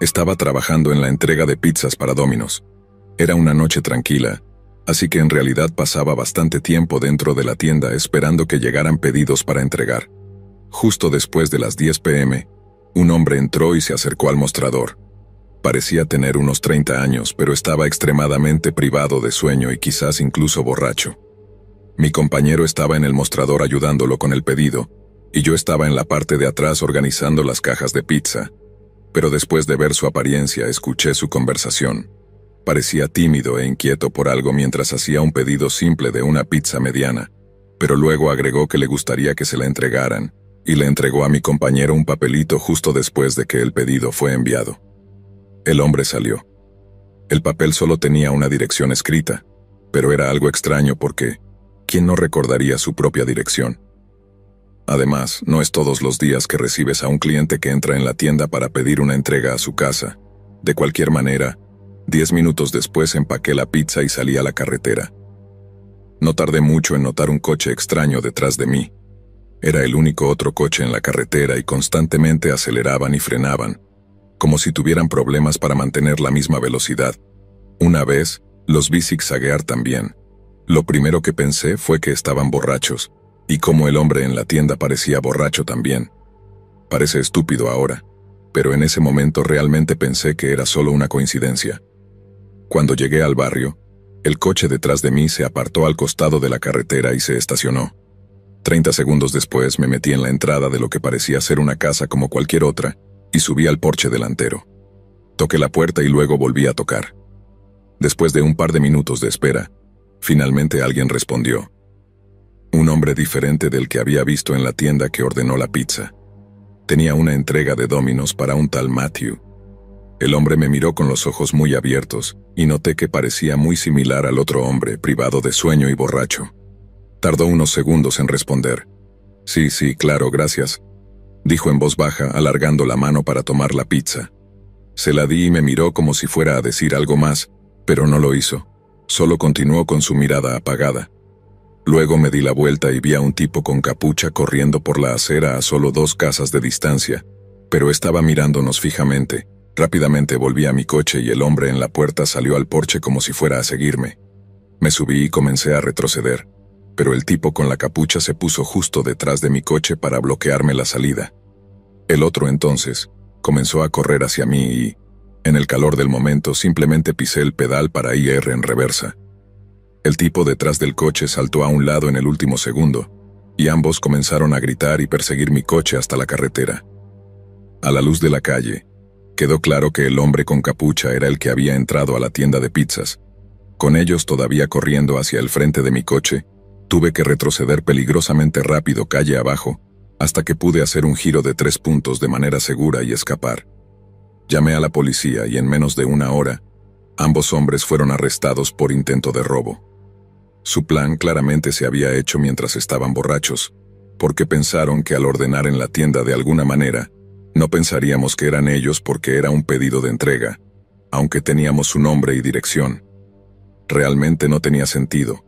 Speaker 1: Estaba trabajando en la entrega de pizzas para Domino's. Era una noche tranquila, así que en realidad pasaba bastante tiempo dentro de la tienda esperando que llegaran pedidos para entregar. Justo después de las 10 p.m., un hombre entró y se acercó al mostrador. Parecía tener unos 30 años, pero estaba extremadamente privado de sueño y quizás incluso borracho. Mi compañero estaba en el mostrador ayudándolo con el pedido, y yo estaba en la parte de atrás organizando las cajas de pizza. Pero después de ver su apariencia, escuché su conversación. Parecía tímido e inquieto por algo mientras hacía un pedido simple de una pizza mediana, pero luego agregó que le gustaría que se la entregaran, y le entregó a mi compañero un papelito justo después de que el pedido fue enviado. El hombre salió. El papel solo tenía una dirección escrita, pero era algo extraño porque ¿quién no recordaría su propia dirección? Además, no es todos los días que recibes a un cliente que entra en la tienda para pedir una entrega a su casa. De cualquier manera, 10 minutos después empaqué la pizza y salí a la carretera. No tardé mucho en notar un coche extraño detrás de mí. Era el único otro coche en la carretera y constantemente aceleraban y frenaban, como si tuvieran problemas para mantener la misma velocidad. Una vez, los vi zigzaguear también. Lo primero que pensé fue que estaban borrachos, y como el hombre en la tienda parecía borracho también. Parece estúpido ahora, pero en ese momento realmente pensé que era solo una coincidencia. Cuando llegué al barrio, el coche detrás de mí se apartó al costado de la carretera y se estacionó. 30 segundos después me metí en la entrada de lo que parecía ser una casa como cualquier otra, y subí al porche delantero. Toqué la puerta y luego volví a tocar. Después de un par de minutos de espera, finalmente alguien respondió. Un hombre diferente del que había visto en la tienda que ordenó la pizza. Tenía una entrega de Domino's para un tal Matthew. El hombre me miró con los ojos muy abiertos y noté que parecía muy similar al otro hombre, privado de sueño y borracho. Tardó unos segundos en responder. Sí, claro, gracias, dijo en voz baja, alargando la mano para tomar la pizza. Se la di y me miró como si fuera a decir algo más, pero no lo hizo. Solo continuó con su mirada apagada. Luego me di la vuelta y vi a un tipo con capucha corriendo por la acera a solo 2 casas de distancia, pero estaba mirándonos fijamente. Rápidamente volví a mi coche y el hombre en la puerta salió al porche como si fuera a seguirme. Me subí y comencé a retroceder, pero el tipo con la capucha se puso justo detrás de mi coche para bloquearme la salida. El otro entonces comenzó a correr hacia mí y, en el calor del momento, simplemente pisé el pedal para ir en reversa. El tipo detrás del coche saltó a un lado en el último segundo, y ambos comenzaron a gritar y perseguir mi coche hasta la carretera. A la luz de la calle, quedó claro que el hombre con capucha era el que había entrado a la tienda de pizzas. Con ellos todavía corriendo hacia el frente de mi coche, tuve que retroceder peligrosamente rápido calle abajo, hasta que pude hacer un giro de 3 puntos de manera segura y escapar. Llamé a la policía y en menos de 1 hora, ambos hombres fueron arrestados por intento de robo. Su plan claramente se había hecho mientras estaban borrachos, porque pensaron que al ordenar en la tienda de alguna manera, no pensaríamos que eran ellos porque era un pedido de entrega, aunque teníamos su nombre y dirección. Realmente no tenía sentido,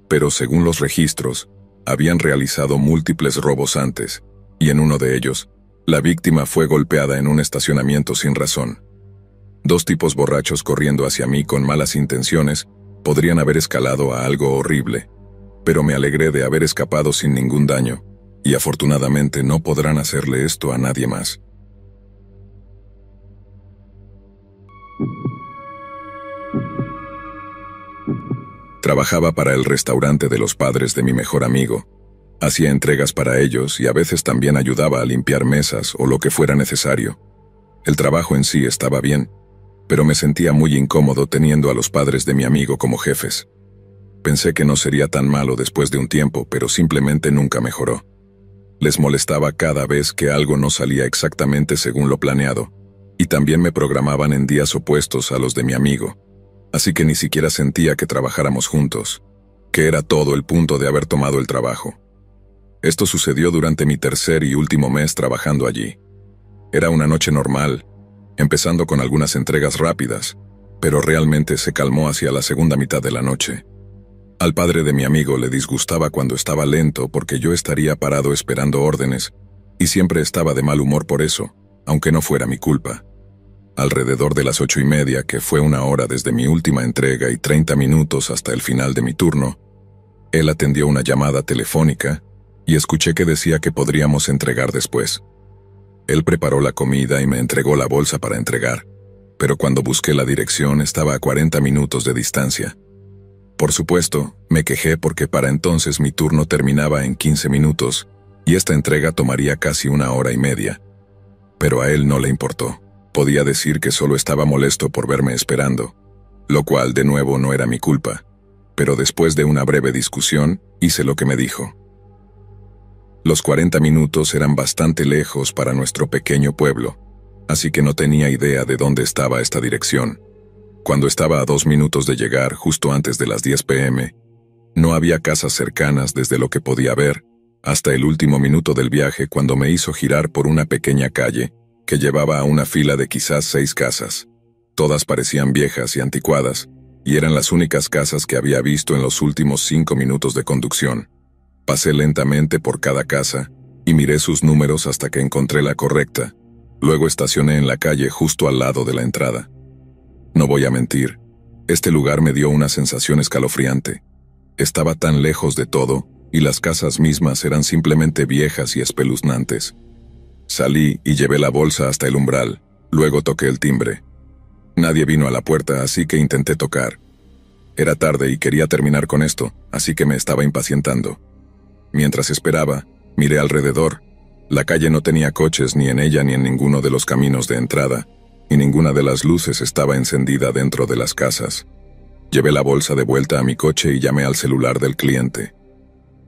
Speaker 1: pero según los registros, habían realizado múltiples robos antes, y en uno de ellos, la víctima fue golpeada en un estacionamiento sin razón. 2 tipos borrachos corriendo hacia mí con malas intenciones podrían haber escalado a algo horrible, pero me alegré de haber escapado sin ningún daño, y afortunadamente no podrán hacerle esto a nadie más. Trabajaba para el restaurante de los padres de mi mejor amigo. Hacía entregas para ellos y a veces también ayudaba a limpiar mesas o lo que fuera necesario. El trabajo en sí estaba bien, pero me sentía muy incómodo teniendo a los padres de mi amigo como jefes. Pensé que no sería tan malo después de un tiempo, pero simplemente nunca mejoró. Les molestaba cada vez que algo no salía exactamente según lo planeado, y también me programaban en días opuestos a los de mi amigo, así que ni siquiera sentía que trabajáramos juntos, que era todo el punto de haber tomado el trabajo. Esto sucedió durante mi 3er y último mes trabajando allí. Era una noche normal, empezando con algunas entregas rápidas, pero realmente se calmó hacia la segunda mitad de la noche. Al padre de mi amigo le disgustaba cuando estaba lento porque yo estaría parado esperando órdenes, y siempre estaba de mal humor por eso, aunque no fuera mi culpa. Alrededor de las 8:30, que fue una hora desde mi última entrega y 30 minutos hasta el final de mi turno, él atendió una llamada telefónica y escuché que decía que podríamos entregar después. Él preparó la comida y me entregó la bolsa para entregar, pero cuando busqué la dirección estaba a 40 minutos de distancia. Por supuesto, me quejé porque para entonces mi turno terminaba en 15 minutos y esta entrega tomaría casi una hora y media. Pero a él no le importó. Podía decir que solo estaba molesto por verme esperando, lo cual de nuevo no era mi culpa, pero después de una breve discusión hice lo que me dijo. Los 40 minutos eran bastante lejos para nuestro pequeño pueblo, así que no tenía idea de dónde estaba esta dirección. Cuando estaba a 2 minutos de llegar, justo antes de las 10 p.m., no había casas cercanas desde lo que podía ver, hasta el último minuto del viaje cuando me hizo girar por una pequeña calle que llevaba a una fila de quizás 6 casas. Todas parecían viejas y anticuadas, y eran las únicas casas que había visto en los últimos 5 minutos de conducción. Pasé lentamente por cada casa y miré sus números hasta que encontré la correcta. Luego estacioné en la calle justo al lado de la entrada. No voy a mentir, este lugar me dio una sensación escalofriante. Estaba tan lejos de todo, y las casas mismas eran simplemente viejas y espeluznantes. Salí y llevé la bolsa hasta el umbral, luego toqué el timbre. Nadie vino a la puerta, así que intenté tocar. Era tarde y quería terminar con esto, así que me estaba impacientando. Mientras esperaba, miré alrededor. La calle no tenía coches ni en ella ni en ninguno de los caminos de entrada, y ninguna de las luces estaba encendida dentro de las casas. Llevé la bolsa de vuelta a mi coche y llamé al celular del cliente.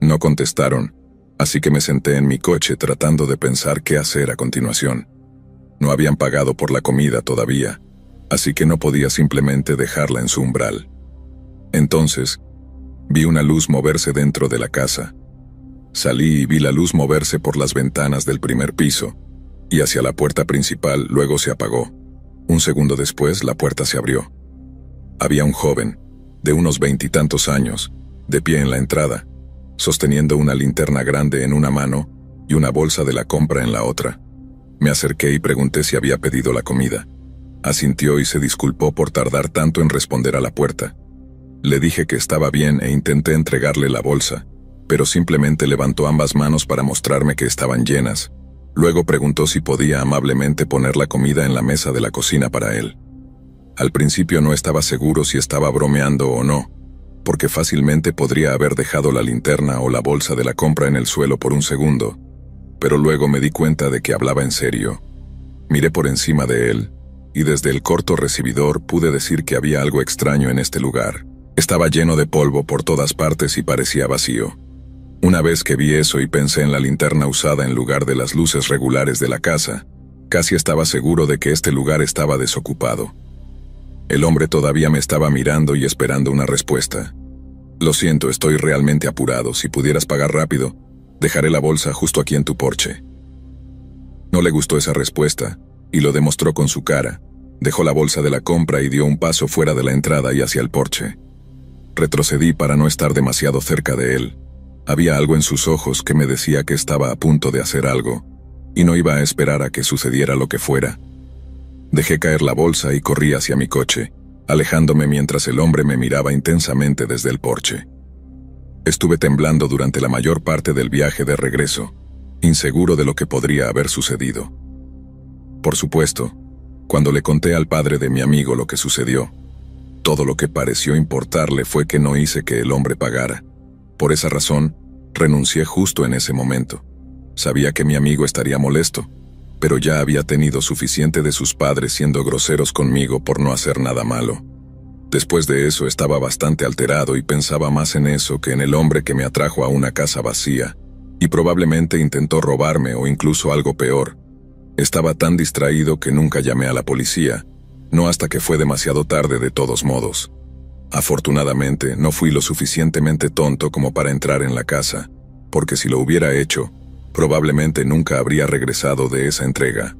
Speaker 1: No contestaron, así que me senté en mi coche tratando de pensar qué hacer a continuación. No habían pagado por la comida todavía, así que no podía simplemente dejarla en su umbral. Entonces, vi una luz moverse dentro de la casa. Salí y vi la luz moverse por las ventanas del primer piso, y hacia la puerta principal luego se apagó. Un segundo después la puerta se abrió. Había un joven, de unos 20 y tantos años, de pie en la entrada, sosteniendo una linterna grande en una mano y una bolsa de la compra en la otra. Me acerqué y pregunté si había pedido la comida. Asintió y se disculpó por tardar tanto en responder a la puerta. Le dije que estaba bien e intenté entregarle la bolsa, pero simplemente levantó ambas manos para mostrarme que estaban llenas. Luego preguntó si podía amablemente poner la comida en la mesa de la cocina para él. Al principio no estaba seguro si estaba bromeando o no, porque fácilmente podría haber dejado la linterna o la bolsa de la compra en el suelo por un segundo, pero luego me di cuenta de que hablaba en serio. Miré por encima de él, y desde el corto recibidor pude decir que había algo extraño en este lugar. Estaba lleno de polvo por todas partes y parecía vacío. Una vez que vi eso y pensé en la linterna usada en lugar de las luces regulares de la casa, casi estaba seguro de que este lugar estaba desocupado. El hombre todavía me estaba mirando y esperando una respuesta. Lo siento, estoy realmente apurado. Si pudieras pagar rápido, dejaré la bolsa justo aquí en tu porche. No le gustó esa respuesta, y lo demostró con su cara. Dejó la bolsa de la compra y dio un paso fuera de la entrada y hacia el porche. Retrocedí para no estar demasiado cerca de él. Había algo en sus ojos que me decía que estaba a punto de hacer algo, y no iba a esperar a que sucediera lo que fuera. Dejé caer la bolsa y corrí hacia mi coche, alejándome mientras el hombre me miraba intensamente desde el porche. Estuve temblando durante la mayor parte del viaje de regreso, inseguro de lo que podría haber sucedido. Por supuesto, cuando le conté al padre de mi amigo lo que sucedió, todo lo que pareció importarle fue que no hice que el hombre pagara. Por esa razón, renuncié justo en ese momento. Sabía que mi amigo estaría molesto, pero ya había tenido suficiente de sus padres siendo groseros conmigo por no hacer nada malo. Después de eso estaba bastante alterado y pensaba más en eso que en el hombre que me atrajo a una casa vacía, y probablemente intentó robarme o incluso algo peor. Estaba tan distraído que nunca llamé a la policía, no hasta que fue demasiado tarde de todos modos. Afortunadamente, no fui lo suficientemente tonto como para entrar en la casa, porque si lo hubiera hecho, probablemente nunca habría regresado de esa entrega.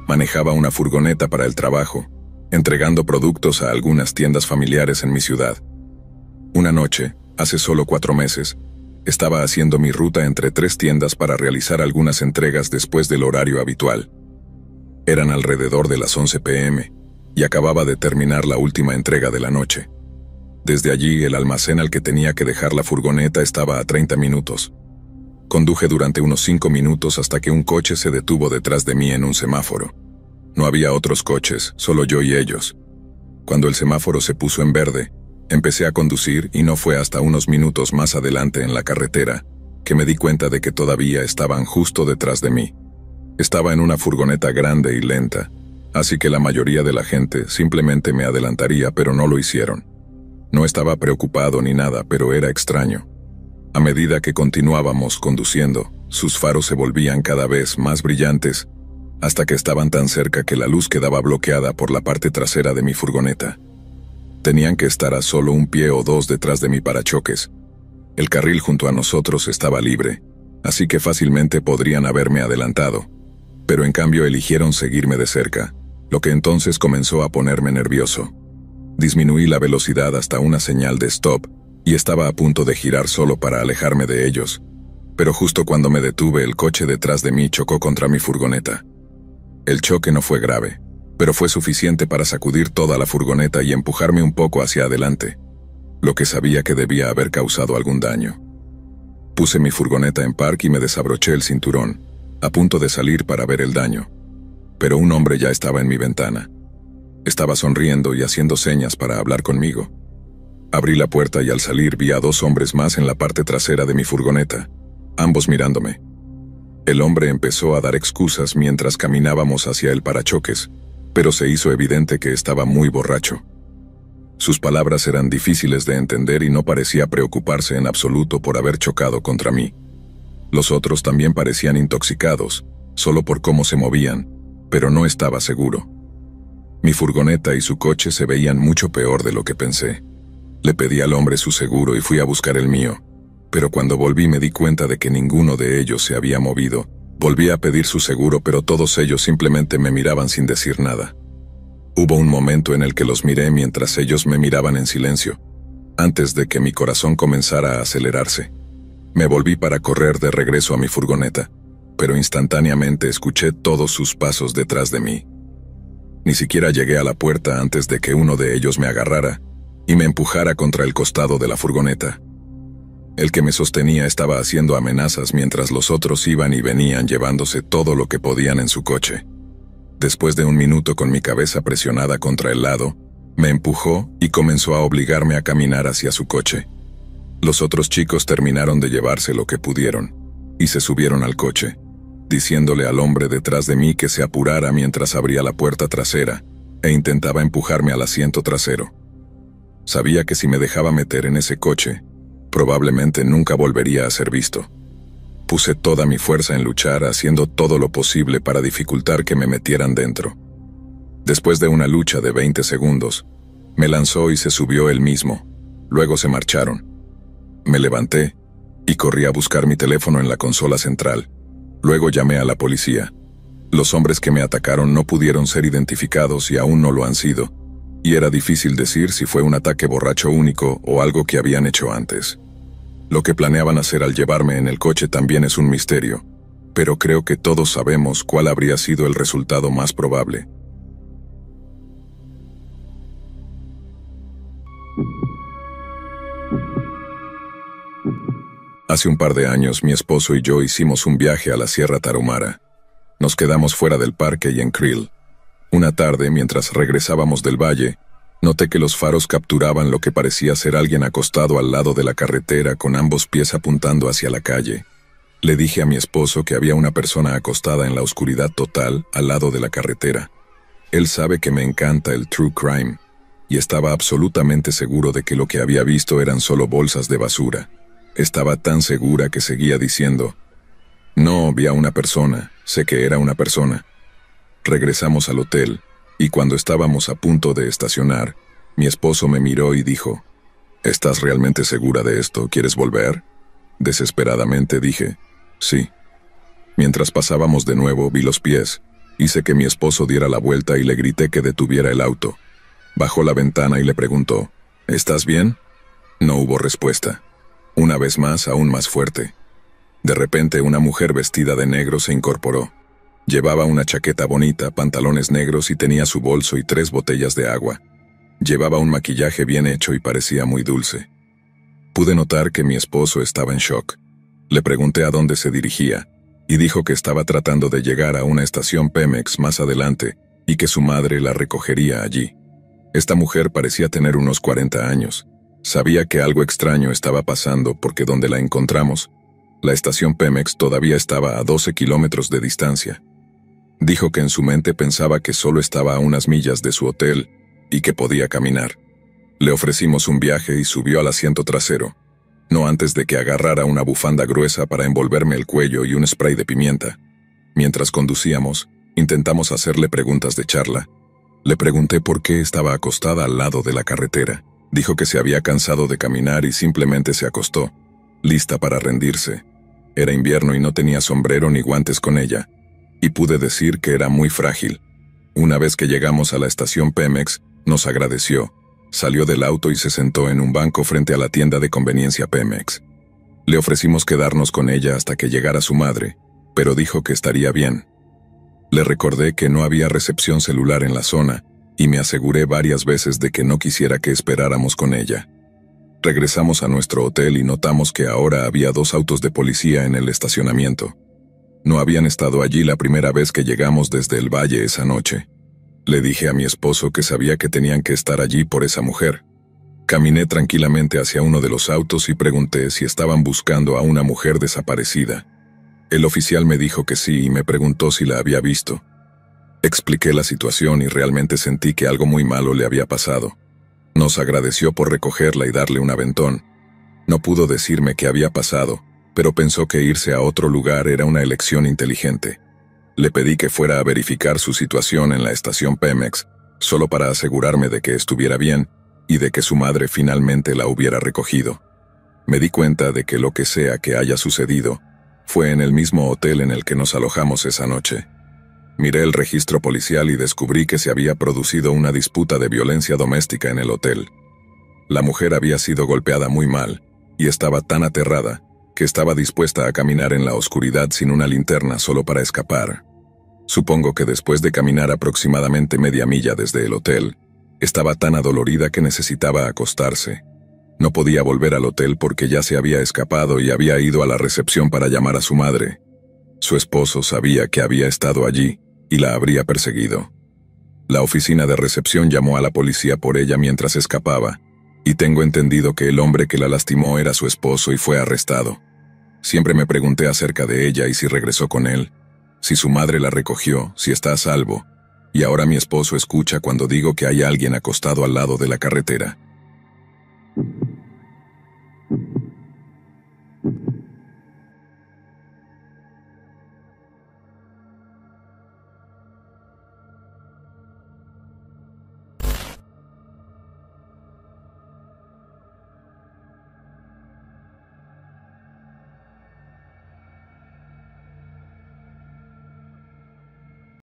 Speaker 1: Manejaba una furgoneta para el trabajo, entregando productos a algunas tiendas familiares en mi ciudad. Una noche, hace solo 4 meses, Estaba haciendo mi ruta entre 3 tiendas para realizar algunas entregas después del horario habitual. Eran alrededor de las 11 p.m. y acababa de terminar la última entrega de la noche. Desde allí, el almacén al que tenía que dejar la furgoneta estaba a 30 minutos. Conduje durante unos 5 minutos hasta que un coche se detuvo detrás de mí en un semáforo. No había otros coches, solo yo y ellos. Cuando el semáforo se puso en verde, empecé a conducir y no fue hasta unos minutos más adelante en la carretera que me di cuenta de que todavía estaban justo detrás de mí. Estaba en una furgoneta grande y lenta, así que la mayoría de la gente simplemente me adelantaría, pero no lo hicieron. No estaba preocupado ni nada, pero era extraño. A medida que continuábamos conduciendo, sus faros se volvían cada vez más brillantes, hasta que estaban tan cerca que la luz quedaba bloqueada por la parte trasera de mi furgoneta. Tenían que estar a solo un pie o dos detrás de mi parachoques. El carril junto a nosotros estaba libre, así que fácilmente podrían haberme adelantado, pero en cambio eligieron seguirme de cerca, lo que entonces comenzó a ponerme nervioso. Disminuí la velocidad hasta una señal de stop y estaba a punto de girar solo para alejarme de ellos, pero justo cuando me detuve, el coche detrás de mí chocó contra mi furgoneta. El choque no fue grave, pero fue suficiente para sacudir toda la furgoneta y empujarme un poco hacia adelante, lo que sabía que debía haber causado algún daño. Puse mi furgoneta en park y me desabroché el cinturón, a punto de salir para ver el daño, pero un hombre ya estaba en mi ventana. Estaba sonriendo y haciendo señas para hablar conmigo. Abrí la puerta y al salir vi a 2 hombres más en la parte trasera de mi furgoneta, ambos mirándome. El hombre empezó a dar excusas mientras caminábamos hacia el parachoques, pero se hizo evidente que estaba muy borracho. Sus palabras eran difíciles de entender y no parecía preocuparse en absoluto por haber chocado contra mí. Los otros también parecían intoxicados, solo por cómo se movían, pero no estaba seguro. Mi furgoneta y su coche se veían mucho peor de lo que pensé. Le pedí al hombre su seguro y fui a buscar el mío, pero cuando volví me di cuenta de que ninguno de ellos se había movido. Volví a pedir su seguro, pero todos ellos simplemente me miraban sin decir nada. Hubo un momento en el que los miré mientras ellos me miraban en silencio, antes de que mi corazón comenzara a acelerarse. Me volví para correr de regreso a mi furgoneta, pero instantáneamente escuché todos sus pasos detrás de mí. Ni siquiera llegué a la puerta antes de que uno de ellos me agarrara y me empujara contra el costado de la furgoneta. El que me sostenía estaba haciendo amenazas mientras los otros iban y venían llevándose todo lo que podían en su coche. Después de un minuto con mi cabeza presionada contra el lado, me empujó y comenzó a obligarme a caminar hacia su coche. Los otros chicos terminaron de llevarse lo que pudieron y se subieron al coche, diciéndole al hombre detrás de mí que se apurara mientras abría la puerta trasera e intentaba empujarme al asiento trasero. Sabía que si me dejaba meter en ese coche, probablemente nunca volvería a ser visto. Puse toda mi fuerza en luchar, haciendo todo lo posible para dificultar que me metieran dentro. Después de una lucha de 20 segundos, me lanzó y se subió él mismo. Luego se marcharon. Me levanté y corrí a buscar mi teléfono en la consola central. Luego llamé a la policía. Los hombres que me atacaron no pudieron ser identificados y aún no lo han sido, y era difícil decir si fue un ataque borracho único o algo que habían hecho antes. Lo que planeaban hacer al llevarme en el coche también es un misterio, pero creo que todos sabemos cuál habría sido el resultado más probable. Hace un par de años mi esposo y yo hicimos un viaje a la Sierra Tarahumara. Nos quedamos fuera del parque y en Krill. Una tarde, mientras regresábamos del valle, noté que los faros capturaban lo que parecía ser alguien acostado al lado de la carretera con ambos pies apuntando hacia la calle. Le dije a mi esposo que había una persona acostada en la oscuridad total al lado de la carretera. Él sabe que me encanta el true crime, y estaba absolutamente seguro de que lo que había visto eran solo bolsas de basura. Estaba tan segura que seguía diciendo: «No, vi a una persona, sé que era una persona». Regresamos al hotel, y cuando estábamos a punto de estacionar, mi esposo me miró y dijo: «¿Estás realmente segura de esto? ¿Quieres volver?». Desesperadamente dije: «Sí». Mientras pasábamos de nuevo, vi los pies. Hice que mi esposo diera la vuelta y le grité que detuviera el auto. Bajó la ventana y le preguntó: «¿Estás bien?». No hubo respuesta. Una vez más, aún más fuerte. De repente, una mujer vestida de negro se incorporó. Llevaba una chaqueta bonita, pantalones negros y tenía su bolso y 3 botellas de agua. Llevaba un maquillaje bien hecho y parecía muy dulce. Pude notar que mi esposo estaba en shock. Le pregunté a dónde se dirigía, y dijo que estaba tratando de llegar a una estación Pemex más adelante y que su madre la recogería allí. Esta mujer parecía tener unos 40 años. Sabía que algo extraño estaba pasando porque donde la encontramos, la estación Pemex todavía estaba a 12 kilómetros de distancia. Dijo que en su mente pensaba que solo estaba a unas millas de su hotel y que podía caminar. Le ofrecimos un viaje y subió al asiento trasero, no antes de que agarrara una bufanda gruesa para envolverme el cuello y un spray de pimienta. Mientras conducíamos, intentamos hacerle preguntas de charla. Le pregunté por qué estaba acostada al lado de la carretera. Dijo que se había cansado de caminar y simplemente se acostó, lista para rendirse. Era invierno y no tenía sombrero ni guantes con ella, y pude decir que era muy frágil. Una vez que llegamos a la estación Pemex, nos agradeció, salió del auto y se sentó en un banco frente a la tienda de conveniencia Pemex. Le ofrecimos quedarnos con ella hasta que llegara su madre, pero dijo que estaría bien. Le recordé que no había recepción celular en la zona, y me aseguré varias veces de que no quisiera que esperáramos con ella. Regresamos a nuestro hotel y notamos que ahora había 2 autos de policía en el estacionamiento. No habían estado allí la primera vez que llegamos desde el valle esa noche. Le dije a mi esposo que sabía que tenían que estar allí por esa mujer. Caminé tranquilamente hacia uno de los autos y pregunté si estaban buscando a una mujer desaparecida. El oficial me dijo que sí y me preguntó si la había visto. Expliqué la situación y realmente sentí que algo muy malo le había pasado. Nos agradeció por recogerla y darle un aventón. No pudo decirme qué había pasado, pero pensó que irse a otro lugar era una elección inteligente. Le pedí que fuera a verificar su situación en la estación Pemex, solo para asegurarme de que estuviera bien y de que su madre finalmente la hubiera recogido. Me di cuenta de que lo que sea que haya sucedido, fue en el mismo hotel en el que nos alojamos esa noche. Miré el registro policial y descubrí que se había producido una disputa de violencia doméstica en el hotel. La mujer había sido golpeada muy mal, y estaba tan aterrada, que estaba dispuesta a caminar en la oscuridad sin una linterna solo para escapar. Supongo que después de caminar aproximadamente media milla desde el hotel, estaba tan adolorida que necesitaba acostarse. No podía volver al hotel porque ya se había escapado y había ido a la recepción para llamar a su madre. Su esposo sabía que había estado allí y la habría perseguido. La oficina de recepción llamó a la policía por ella mientras escapaba, y tengo entendido que el hombre que la lastimó era su esposo y fue arrestado. Siempre me pregunté acerca de ella y si regresó con él, si su madre la recogió, si está a salvo, y ahora mi esposo escucha cuando digo que hay alguien acostado al lado de la carretera.